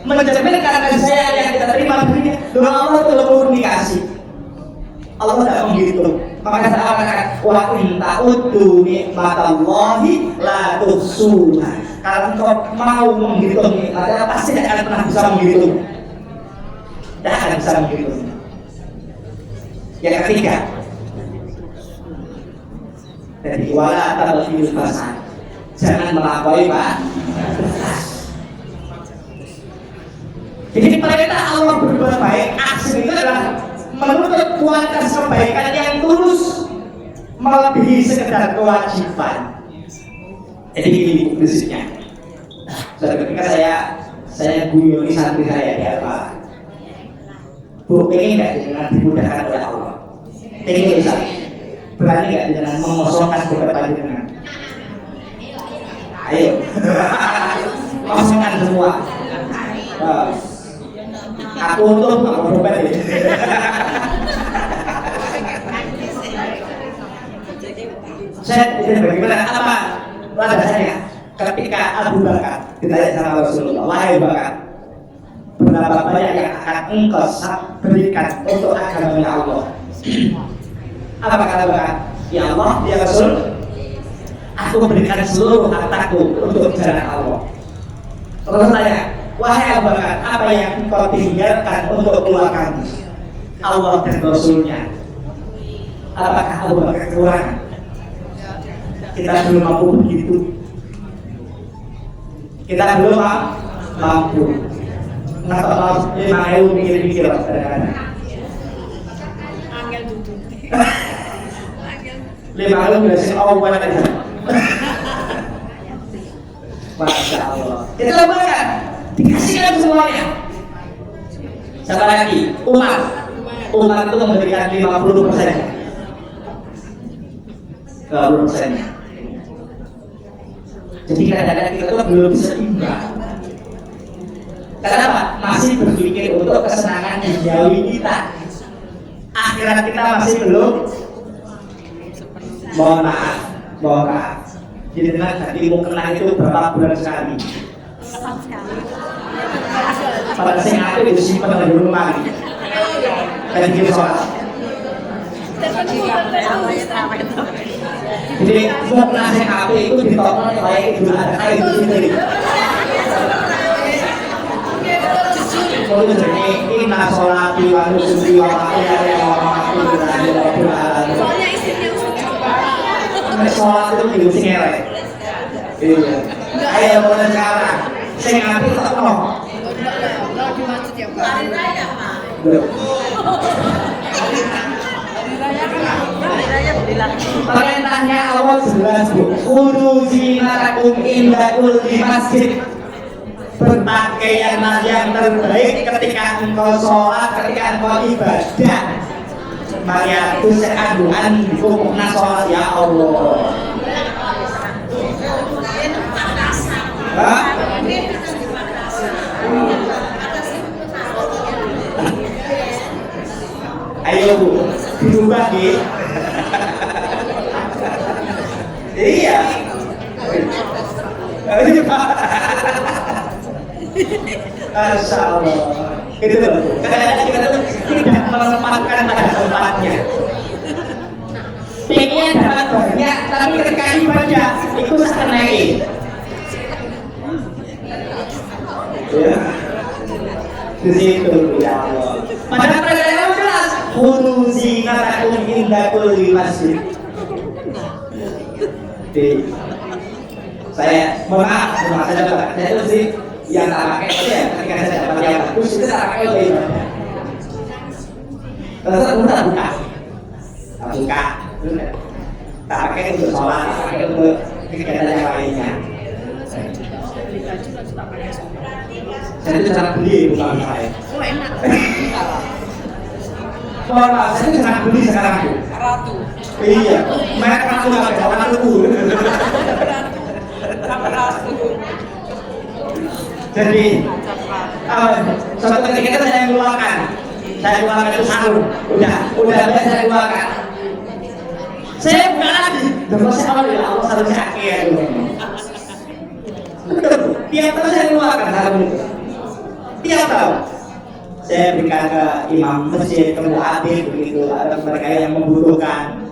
Mencerminkan kasih sayang yang kita terima darinya. Doa Allah itu murni kasih. Allah tidak menghitung. Maka saya katakan wa in ta'uddu nikmatallahi la tuhsuha. Kalau engkau mau menghitung nikmatnya pasti tidak akan pernah bisa menghitung. Tidak akan bisa menghitung. Yang ketiga, jadi wala tabghil fasad. Jangan melampaui batas. Jadi perintah Allah berbuat baik, aksi itu adalah menuntut kualitas kebaikan yang tulus melebihi sekedar kewajiban. Jadi gini prinsipnya. Suatu ketika saya guyoni santri saya di apa? Bu, pengen nggak dengan dimudahkan oleh Allah? Tinggi bisa. Berani nggak dengan mengosongkan beberapa jenengan? Ayo, kosongkan semua. Aku tuh nggak mau dompet ya. Saya bagaimana apa landasannya? Ketika Abu Bakar ditanya sama Rasulullah, wahai Bakar, berapa banyak yang akan engkau berikan untuk agama Allah? Apa kata Bakar? Ya Allah, ya Rasul, aku berikan seluruh hartaku untuk jalan Allah. Terus tanya, wahai Abu Bakar, apa yang engkau tinggalkan untuk keluargamu? Allah dan Rasulnya. Apakah Abu Bakar kekurangan? Kita belum mampu begitu. Kita belum mampu. Nggak 5.000 mikir-mikir kadang-kadang. Angel duduk. 5.000 biasanya awal aja. Masya Allah. Kita lembakan, dikasihkan semuanya. Siapa lagi? Umar itu memberikan 50%. 20%-nya. Jadi kadang-kadang kita tuh belum seimbang. Kenapa? Masih berpikir untuk kesenangan duniawi kita. Akhirat kita masih belum. Mohon maaf. Jadi dengan hatimu kenal itu berapa bulan sekali? Pada saya aku itu simpan di rumah. Dan di sholat. Jadi mau nasi HP itu ditonton oleh Idul Adha itu sendiri. Kalau jadi inna sholati wa nusuki wa mahyaya wa mamati lillahi rabbil alamin. Soalnya istrinya suka. Sholat itu di sini ya. Iya. Ayo mulai sekarang. Saya ngambil tak penuh. Kalau di masjid ya Pak. Hari raya Pak. Belum. Perintahnya Allah jelas bu. Khudhu zinatakum inda kulli masjid. Berpakaianlah yang terbaik ketika engkau sholat, ketika engkau ibadah. Maka itu seaduan hukumnya sholat ya Allah. Hah? Ayo bu, dirubah nih. Iya. Masya Allah. Itu loh. Kadang-kadang kita tuh tidak menempatkan pada tempatnya. Pengen dapat banyak, tapi ketika ibadah itu sekenai. Ya. Di situ ya Allah. Pada perjalanan jelas. Khudhu zinatakum inda kulli masjid. Saya maaf saja Pak. Saya itu sih yang tak pakai itu ya ketika saya dapat yang bagus itu tak pakai untuk ibadah. Terus buka, tak pakai untuk sholat, tak pakai untuk kegiatan yang lainnya. Saya itu cara beli bukan saya. Oh enak. Mohon maaf, saya itu cara beli sekarang bu. Ratu. Iya, merek ratu nggak ada ratu. Jadi, suatu ketika itu saya keluarkan itu sarung, udah saya keluarkan. Saya buka lagi, terus saya awal ya Allah sarung sakit ya dulu. Tiap tahun saya keluarkan sarung itu, tiap tahun. Saya berikan ke imam masjid, ke muadzin begitu, ada mereka yang membutuhkan.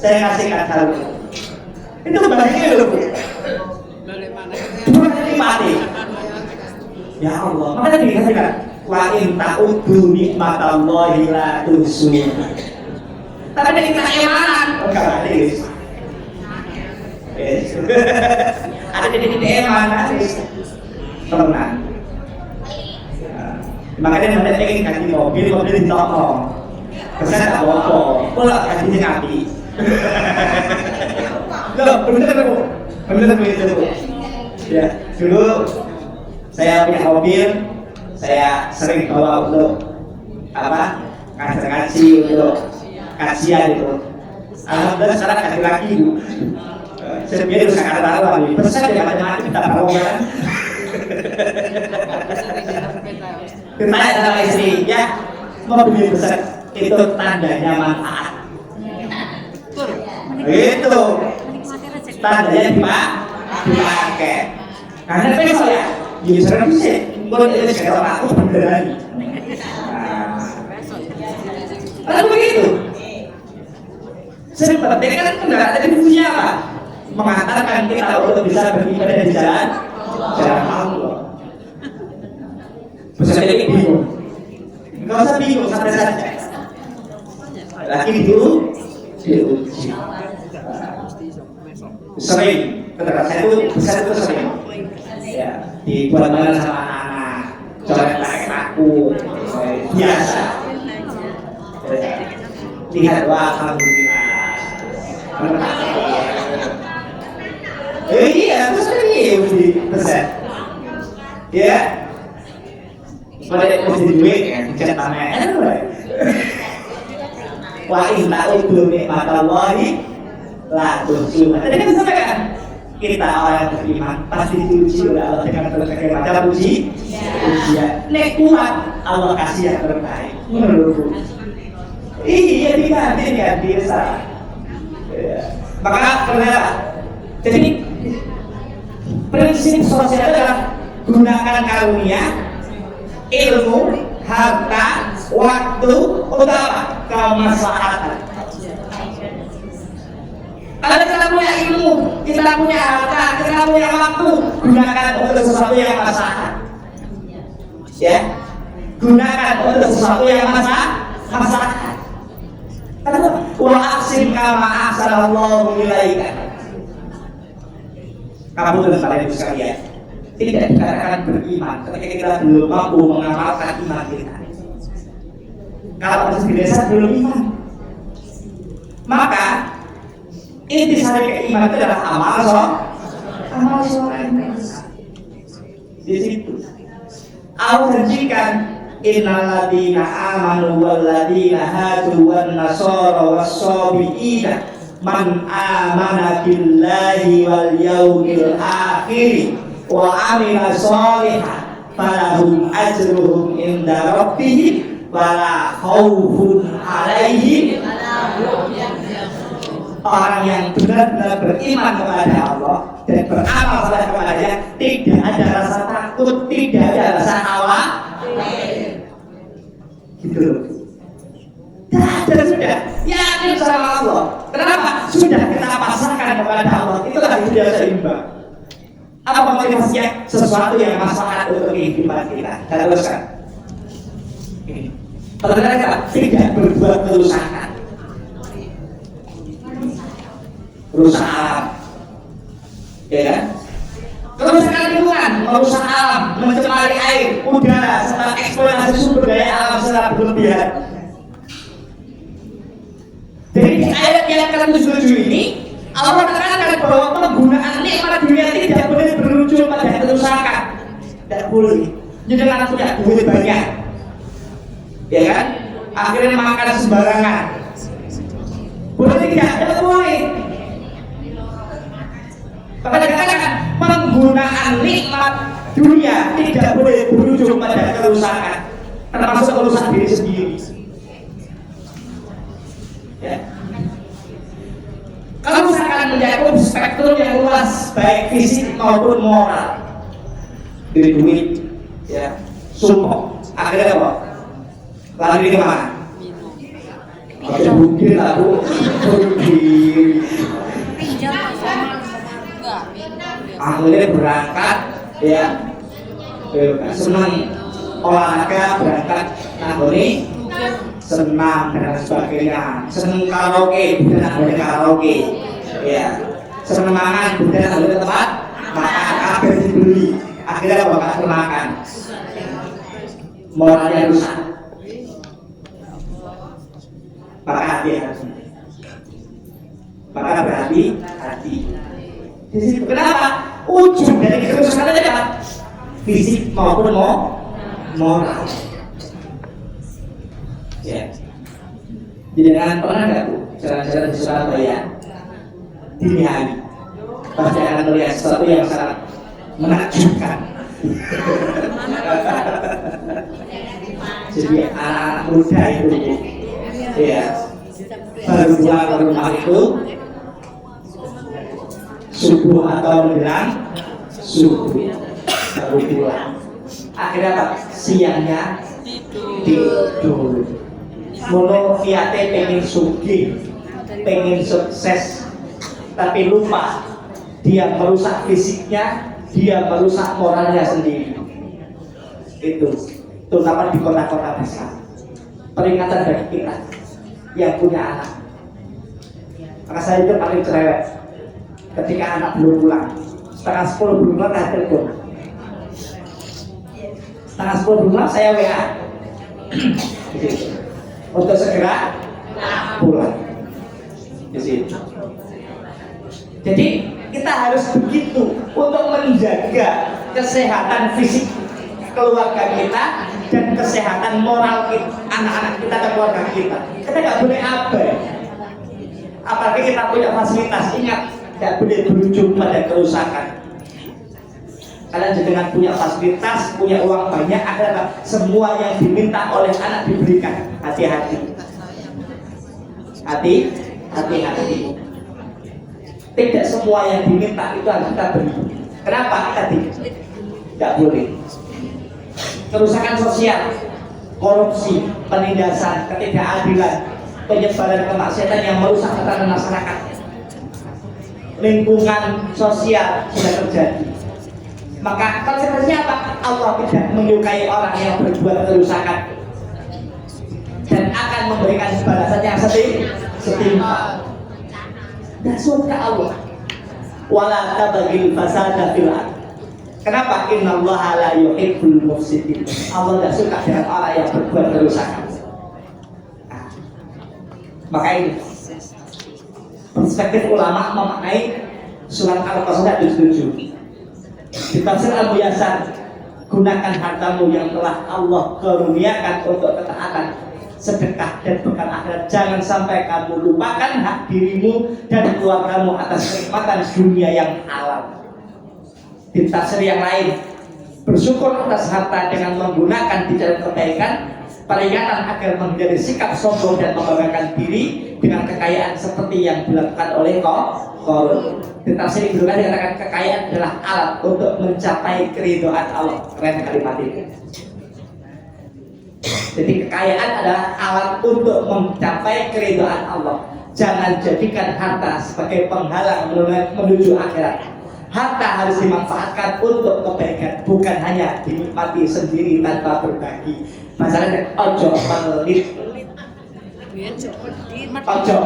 Saya kasihkan sarung itu bahagia loh bu. Bukan nikmati. Ya Allah, makanya dikasihkan wa in ta'uddu nikmatallahi la tuhsuha. Tapi ada kita emanan, enggak ada guys. Ada di emanan, tenang. Makanya mereka ingin ganti mobil ditolong. Kesan tak apa-apa, pula ganti ngapi. Loh, bener begitu bu. Ya, dulu saya punya mobil, saya sering bawa untuk ngaji untuk kajian itu. Alhamdulillah sekarang ganti lagi Bu. Saya biar udah kata tahu nih. Pesan ya macam-macam kita bawa kan. Kita sama istri ya mau beli pesan itu tandanya manfaat. Itu tandanya dipakai. Karena besok ya, ya serem sih. Kalau ini sekarang aku beneran. Lalu begitu. Sebenarnya kan enggak ada fungsinya apa? Mengantarkan kita untuk bisa beribadah di jalan Allah. Bisa jadi bingung. Enggak usah bingung, santai saja. Lagi dulu diuji. Sering, ketika saya itu besar itu sering. Ya, dibuat bareng sama anak-anak, coret pakai paku, biasa. Lihat wah, alhamdulillah. Iya, terus ini besar. Ya, pada mesti duit kan, dicat pamer. Wa inna udu nikmatallahi la tuhsuha. Tadi kan disampaikan kita orang yang beriman pasti diuji oleh Allah dengan berbagai macam ujian. Nek kuat Allah kasih yang terbaik. Menurutku. Iya diganti besar. Maka kenapa? Jadi prinsip sosial adalah gunakan karunia, ilmu, harta, waktu untuk apa? Kemaslahatan. Kalau kita punya ilmu, kita punya harta, kita punya waktu, gunakan untuk sesuatu yang maslahat. Ya, gunakan untuk sesuatu yang maslahat. Kenapa? Wa ahsin kama ahsanallahu ilaika. Kamu dan kalian sekalian tidak dikatakan beriman ketika kita belum mampu mengamalkan iman kita. Kalau masih di desa belum iman, maka intisari keimanan itu adalah amal soleh. Di situ Allah janjikan innal ladzina amanu wal ladzina hadu wan nasara was-sabiina man amana billahi wal yaumil akhir wa amila sholihan falahum ajruhum inda rabbihim wala khaufun alaihim. Orang yang benar-benar beriman kepada Allah dan beramal saleh kepadanya, tidak ada rasa takut, tidak ada rasa khawatir. Gitu. Dan sudah yakin sama Allah. Kenapa? Sudah kita pasrahkan kepada Allah. Itulah yang sudah seimbang. Apa motivasinya? Sesuatu yang maslahat untuk kehidupan kita. Kita teruskan. Ternyata tidak berbuat kerusakan. Rusak alam, ya kan? Kerusakan lingkungan, merusak alam, mencemari air, udara, serta eksploitasi sumber daya alam secara berlebihan. Jadi di ayat yang ke-7 ini Allah menekankan bahwa penggunaan nikmat dunia tidak boleh berujung pada kerusakan. Tidak boleh. Jadi dengan punya duit banyak, ya kan? Akhirnya makan sembarangan. Boleh tidak boleh. Maka dikatakan penggunaan nikmat dunia tidak boleh berujung pada kerusakan, termasuk merusak diri sendiri. Ya. Kerusakan mencakup spektrum yang luas, baik fisik maupun moral. Dari duit, ya, sumpah, akhirnya apa? Lari ke mana? Oke, mungkin aku akhirnya berangkat, ya, senang olahraga, berangkat nangoni, senang dan sebagainya, senang karaoke, bukan ada karaoke, ya, senang makan, bukan ada tempat makan, akhirnya dibeli, akhirnya bakal makan, moralnya rusak, maka hati-hati, maka berhati-hati. Kenapa? Ujung dari kerusakan itu apa? Fisik maupun moral. Ya. Jadi jangan pernah nggak Bu jalan-jalan di Surabaya dini hari pasti akan melihat sesuatu yang sangat menakjubkan. Jadi anak-anak muda itu ya baru pulang ke rumah itu subuh atau menjelang subuh baru pulang. Akhirnya apa? Siangnya tidur. Mono kiate pengen sugih, pengen sukses, tapi lupa dia merusak fisiknya, dia merusak moralnya sendiri. Itu terutama di kota-kota besar. Peringatan bagi kita yang punya anak. Maka saya itu paling cerewet ketika anak belum pulang. Setengah 10 belum pulang, saya telepon. Setengah 10 belum pulang, saya WA untuk segera pulang. Di situ. Jadi kita harus begitu untuk menjaga kesehatan fisik keluarga kita dan kesehatan moral kita, anak-anak kita dan keluarga kita. Kita nggak boleh abai. Apalagi kita punya fasilitas, ingat nggak boleh berujung pada kerusakan. Kalian dengan punya fasilitas, punya uang banyak, adalah semua yang diminta oleh anak diberikan. Hati-hati. Hati-hati. Tidak semua yang diminta itu harus kita beri. Kenapa? Tadi nggak boleh. Kerusakan sosial, korupsi, penindasan, ketidakadilan, penyebaran kemaksiatan yang merusak tatanan masyarakat, lingkungan sosial sudah terjadi. Maka konsekuensinya apa? Allah tidak menyukai orang yang berbuat kerusakan dan akan memberikan balasan yang setimpal. Dan surga Allah. Wala tabghil fasada fil ardh. Kenapa? Innallaha la yuhibbul mufsidin. Allah tidak suka dengan orang yang berbuat kerusakan. Nah, maka ini perspektif ulama memaknai surat Al-Qasas 77. Di tafsir Al-Muyassar, gunakan hartamu yang telah Allah karuniakan untuk ketaatan, sedekah dan bekal akhirat. Jangan sampai kamu lupakan hak dirimu dan keluargamu atas kenikmatan dunia yang halal. Di tafsir yang lain, bersyukur atas harta dengan menggunakan di jalan kebaikan, peringatan agar menghindari sikap sombong dan membanggakan diri dengan kekayaan seperti yang dilakukan oleh Qarun. Di tafsir Ibnu Katsir dikatakan kekayaan adalah alat untuk mencapai keridhaan Allah. Keren kalimat ini. Jadi kekayaan adalah alat untuk mencapai keridhaan Allah. Jangan jadikan harta sebagai penghalang menuju akhirat. Harta harus dimanfaatkan untuk kebaikan, bukan hanya dinikmati sendiri tanpa berbagi. Masalahnya ojo pelit, ojo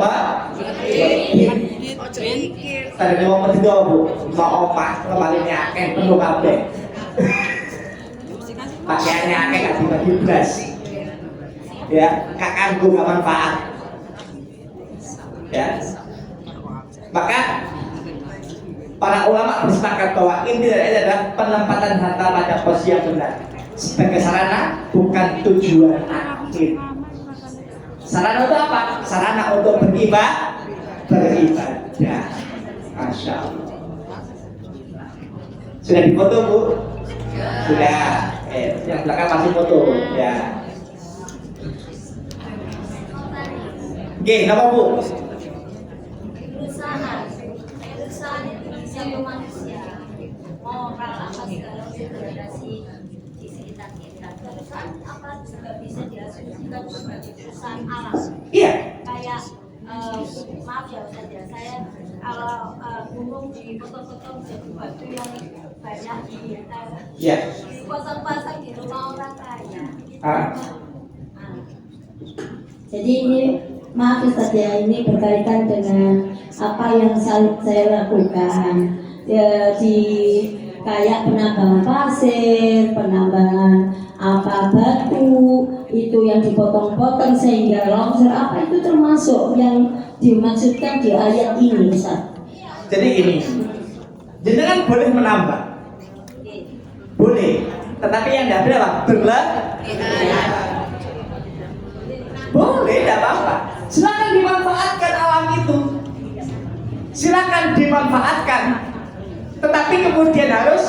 tadi mau mesti Bu, mau omah kemarinnya akeh penuh kabeh. Pakaiannya akeh gak dibagi belas. Ya, kakangku gak manfaat. Ya. Maka para ulama bersepakat bahwa inti dari ini adalah penempatan harta pada posisi yang benar sebagai sarana, bukan tujuan akhir. Sarana untuk apa? Sarana untuk beribadah. Masya Allah. Sudah difoto Bu? Sudah. Yang belakang masih foto. Ya. Oke, nama Bu? Perusahaan itu bisa manusia, moral apa segala generasi di sekitar kita. Perusahaan apa juga bisa diasumsikan sebagai perusahaan alam. Iya. Kayak maaf ya Ustaz ya, saya kalau gunung dipotong-potong jadi batu yang banyak dipasang-pasang di rumah orang kaya. Jadi ini maaf Ustaz ya, ini berkaitan dengan apa yang saya lakukan ya, di kayak penambangan pasir, penambangan apa batu itu yang dipotong-potong sehingga longsor, apa itu termasuk yang dimaksudkan di ayat ini Ustaz? Jadi ini, jenengan boleh menambah, boleh, tetapi yang tidak boleh apa? Boleh, tidak apa-apa. dimanfaatkan alam itu, silakan dimanfaatkan, tetapi kemudian harus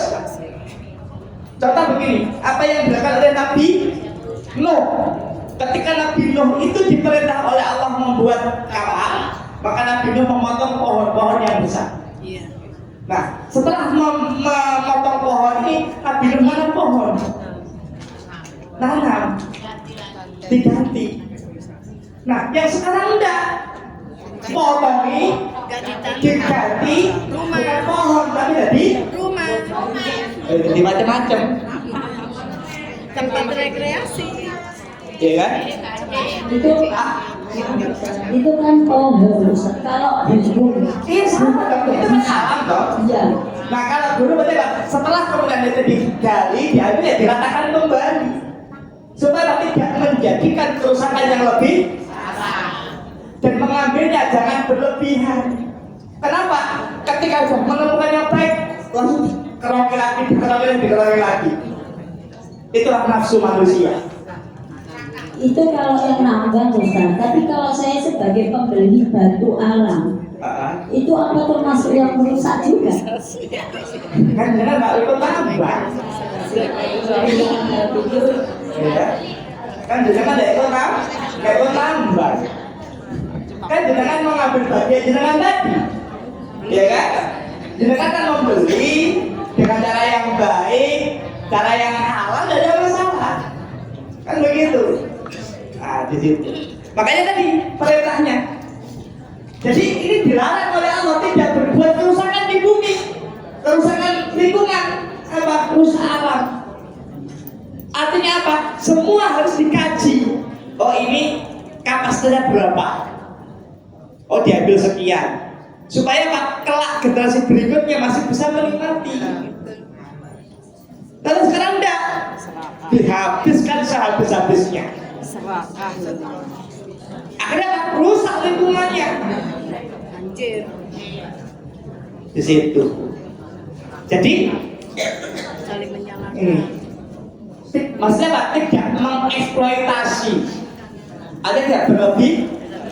contoh begini, apa yang dilakukan oleh Nabi Nuh. Ketika Nabi Nuh itu diperintah oleh Allah membuat kapal, maka Nabi Nuh memotong pohon-pohon yang besar. Nah, setelah memotong pohon ini, Nabi Nuh mana pohon? Tanam, diganti. Nah, yang sekarang enggak, potong ini diganti bukan pohon, tapi jadi rumah, jadi macam-macam. tempat rekreasi. Iya kan? Itu kan pohon Ustaz. Kalau dulu Iya sama dong, itu kan alam dong. iya. Nah kalau dulu berarti apa? Setelah kemudian itu digali, diambil ya diratakan kembali supaya tidak menjadikan kerusakan yang lebih dan mengambilnya jangan berlebihan. Kenapa? Ketika sudah menemukan yang baik, langsung dikeroki lagi, dikeroki lagi. Itulah nafsu manusia. Itu kalau yang nambang Ustaz. Tapi kalau saya sebagai pembeli batu alam, itu apa termasuk yang merusak juga? Kan jangan nggak ikut tambah. Ya. Kan jangan nggak ikut tambah. Kan jangan mengambil bagian jenengan tadi, ya kan? Jenengan kan membeli dengan cara yang baik, cara yang halal, tidak ada masalah. Kan begitu. Nah, di situ. Makanya tadi perintahnya. Jadi ini dilarang oleh Allah tidak berbuat kerusakan di bumi, kerusakan lingkungan, rusak alam. Artinya apa? Semua harus dikaji. Oh ini kapasitasnya berapa? Oh diambil sekian. Supaya apa? Kelak generasi berikutnya masih bisa menikmati. Tapi sekarang enggak, dihabiskan sehabis-habisnya. Akhirnya apa? Rusak lingkungannya. Anjir. Di situ. Jadi Saling menyalahkan. maksudnya apa? Tidak mengeksploitasi. Ada tidak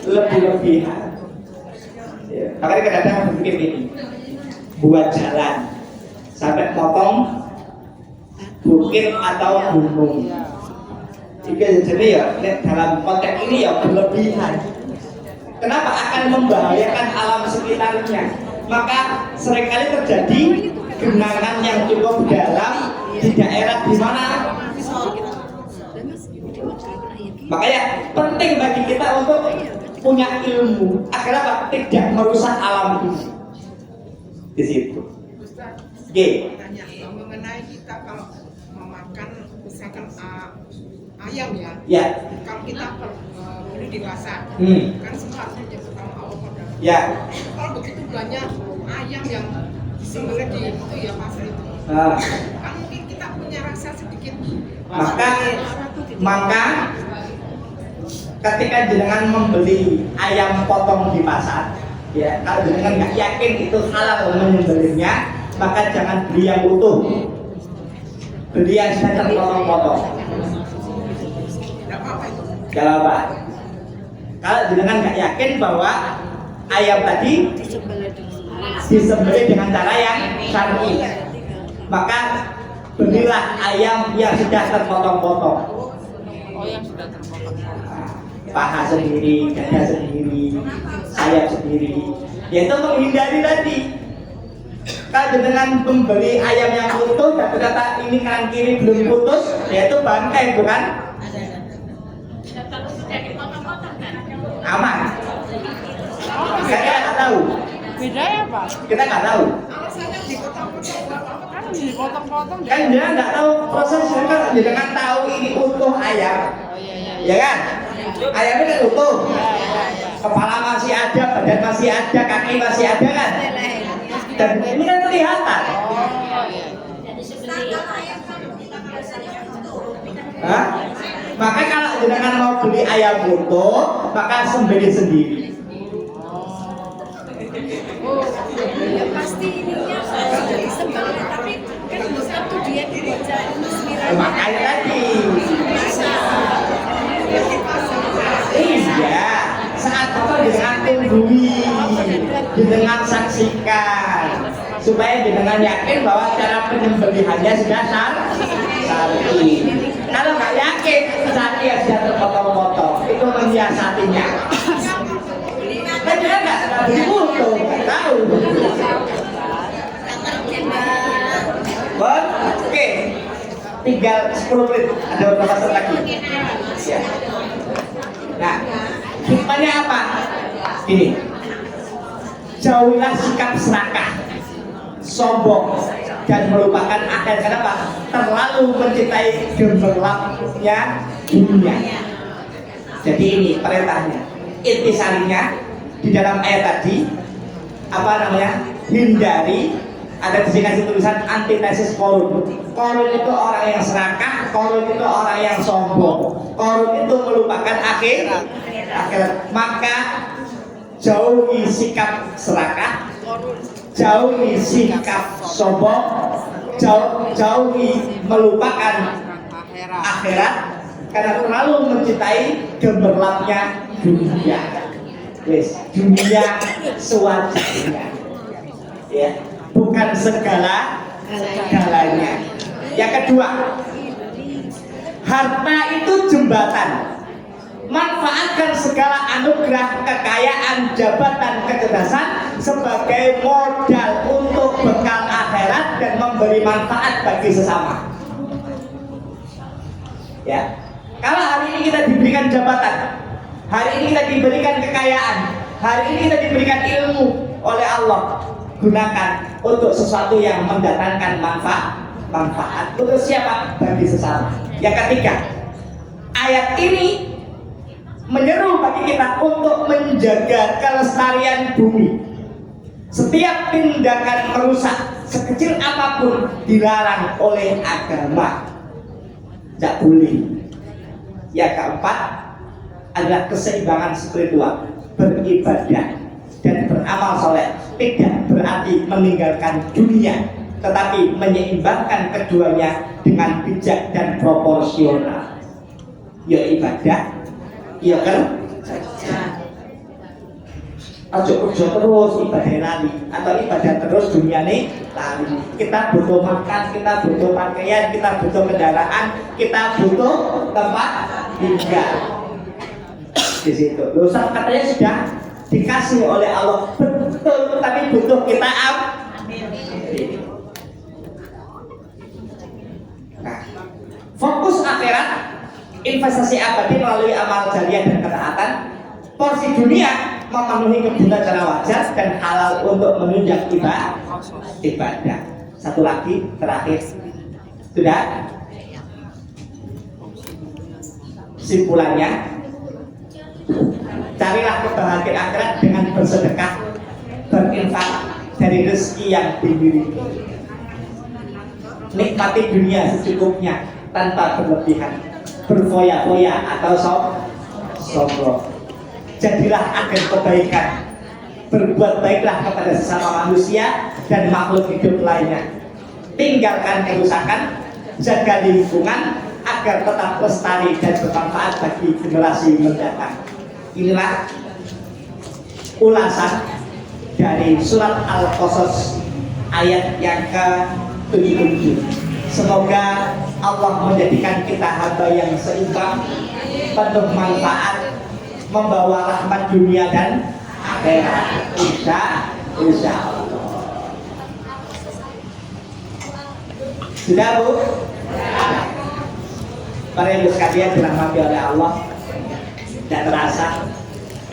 berlebihan. Ya. Makanya kadang-kadang berpikir ini, buat jalan sampai potong bukit atau gunung. Jadi ya dalam konteks ini ya berlebihan. Kenapa? Akan membahayakan alam sekitarnya. Maka seringkali terjadi genangan yang cukup dalam di daerah di mana. Makanya penting bagi kita untuk punya ilmu agar apa? Tidak merusak alam ini. Di situ. Oke. Tanya mengenai kita kalau memakan misalkan ayam ya. Ya. Kalau kita beli di pasar, kan semua harus menyebut nama Allah pada. Ya. Kalau begitu banyak ayam yang disembelih di itu ya pasar itu. Kan mungkin kita punya rasa sedikit. Maka ketika jenengan membeli ayam potong di pasar, ya kalau jenengan nggak yakin itu halal menyembelihnya, maka jangan beli yang utuh, beli yang sudah terpotong-potong. Tidak apa-apa itu. Gak apa. Kalau jenengan nggak yakin bahwa ayam tadi disembelih dengan cara yang syar'i, maka belilah ayam yang sudah terpotong-potong. Paha sendiri, dada sendiri, sayap sendiri. Yaitu menghindari tadi. Kalau dengan membeli ayam yang utuh dan ternyata ini kanan kiri belum putus, yaitu bangkai, bukan? Aman. Kita nggak tahu. Bedanya apa? Kita nggak tahu. Alasannya dipotong-potong apa? Kan dipotong-potong. Kan dia nggak tahu prosesnya, kan dia nggak tahu ini utuh ayam, ya kan? Ayamnya kan utuh, kepala masih ada, badan masih ada, kaki masih ada kan? Dan ini kan kelihatan. Hah? Maka kalau jenengan mau beli ayam utuh, maka sembelih sendiri. Ya pasti ininya disembelih, tapi kan satu dia dibaca bismillah. Makanya tadi. Iya, saat apa dengan tunggui, dengan saksikan, supaya dengan yakin bahwa cara penyembelihannya sudah syar'i. Kalau nggak yakin, syar'i ya sudah terpotong-potong, itu menyiasatinya. Kan dia nggak beli foto, nggak tahu. Oke, tinggal 10 menit, ada beberapa set lagi. Ya. Nah, hikmahnya apa? Ini, jauhilah sikap serakah, sombong, dan melupakan akhir. Kenapa? Terlalu mencintai gemerlapnya dunia. Jadi ini perintahnya, intisarinya di dalam ayat tadi apa namanya? Hindari, ada di sini kasih tulisan antitesis korun. Korun itu orang yang serakah, korun itu orang yang sombong, korun itu melupakan akhirat. Maka jauhi sikap serakah, jauhi sikap sombong, jauhi melupakan akhirat, karena terlalu mencintai gemerlapnya dunia. Wes, dunia sewajarnya, ya, bukan segala-galanya. Yang kedua, harta itu jembatan. Manfaatkan segala anugerah, kekayaan, jabatan, kecerdasan sebagai modal untuk bekal akhirat dan memberi manfaat bagi sesama. Ya, kalau hari ini kita diberikan jabatan, hari ini kita diberikan kekayaan, hari ini kita diberikan ilmu oleh Allah, gunakan untuk sesuatu yang mendatangkan manfaat untuk siapa? Bagi sesama. Yang ketiga, ayat ini menyeru bagi kita untuk menjaga kelestarian bumi. Setiap tindakan merusak sekecil apapun dilarang oleh agama, tidak boleh. Yang keempat adalah keseimbangan spiritual, beribadah dan beramal soleh tidak berarti meninggalkan dunia, tetapi menyeimbangkan keduanya dengan bijak dan proporsional. Ya ibadah, ya kan? Ojo terus ibadah lali atau ibadah terus dunia nih lali. Kita butuh makan, kita butuh pakaian, kita butuh kendaraan, kita butuh tempat tinggal. Di situ, dosa katanya sudah dikasih oleh Allah, betul, tapi butuh kita Nah, fokus akhirat, investasi abadi melalui amal jariah dan ketaatan. Porsi dunia memenuhi kebutuhan secara wajar dan halal untuk menunjang ibadah. Satu lagi terakhir, sudah simpulannya, carilah kebahagiaan akhirat dengan bersedekah, berinfak dari rezeki yang dimiliki. Nikmati dunia secukupnya tanpa berlebihan, berfoya-foya atau sombong. Jadilah agen kebaikan, berbuat baiklah kepada sesama manusia dan makhluk hidup lainnya. Tinggalkan kerusakan, jaga lingkungan agar tetap lestari dan bermanfaat bagi generasi mendatang. Inilah ulasan dari surat Al-Qasas ayat yang ke-77. Semoga Allah menjadikan kita hamba yang seimbang, penuh manfaat, membawa rahmat dunia dan akhirat. Insya Allah. Sudah, Bu? Para ibu sekalian dirahmati oleh Allah, tidak terasa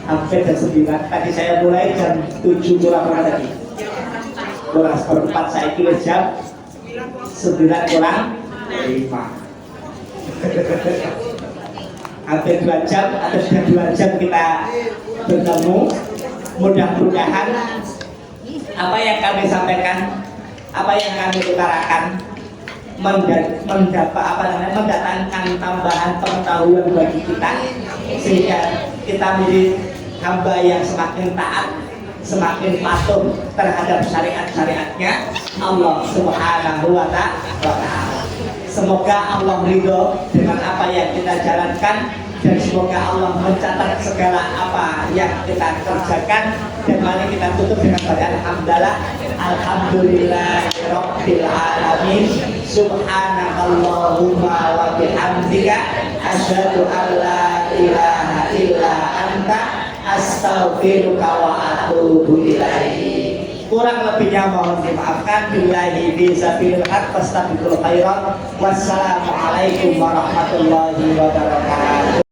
hampir jam 9. Tadi saya mulai jam 7 kurang tadi. Kurang seperempat, saya kira jam 9 kurang 5. Hampir 2 jam atau sudah 2 jam kita bertemu. Mudah-mudahan apa yang kami sampaikan, apa yang kami utarakan mendatangkan tambahan pengetahuan bagi kita, sehingga kita menjadi hamba yang semakin taat, semakin patuh terhadap syariat-syariatnya Allah Subhanahu wa Ta'ala. Semoga Allah ridho dengan apa yang kita jalankan, dan semoga Allah mencatat segala apa yang kita kerjakan. Dan mari kita tutup dengan alhamdulillah, alhamdulillahirabbil alamin, subhanakallahumma wa bihamdika asyhadu an la ilaha illa anta astaghfiruka wa atubu ilaik. Kurang lebihnya mohon dimaafkan. Billahi fisabilil haq fastabiqul khairat. Wassalamualaikum warahmatullahi wabarakatuh.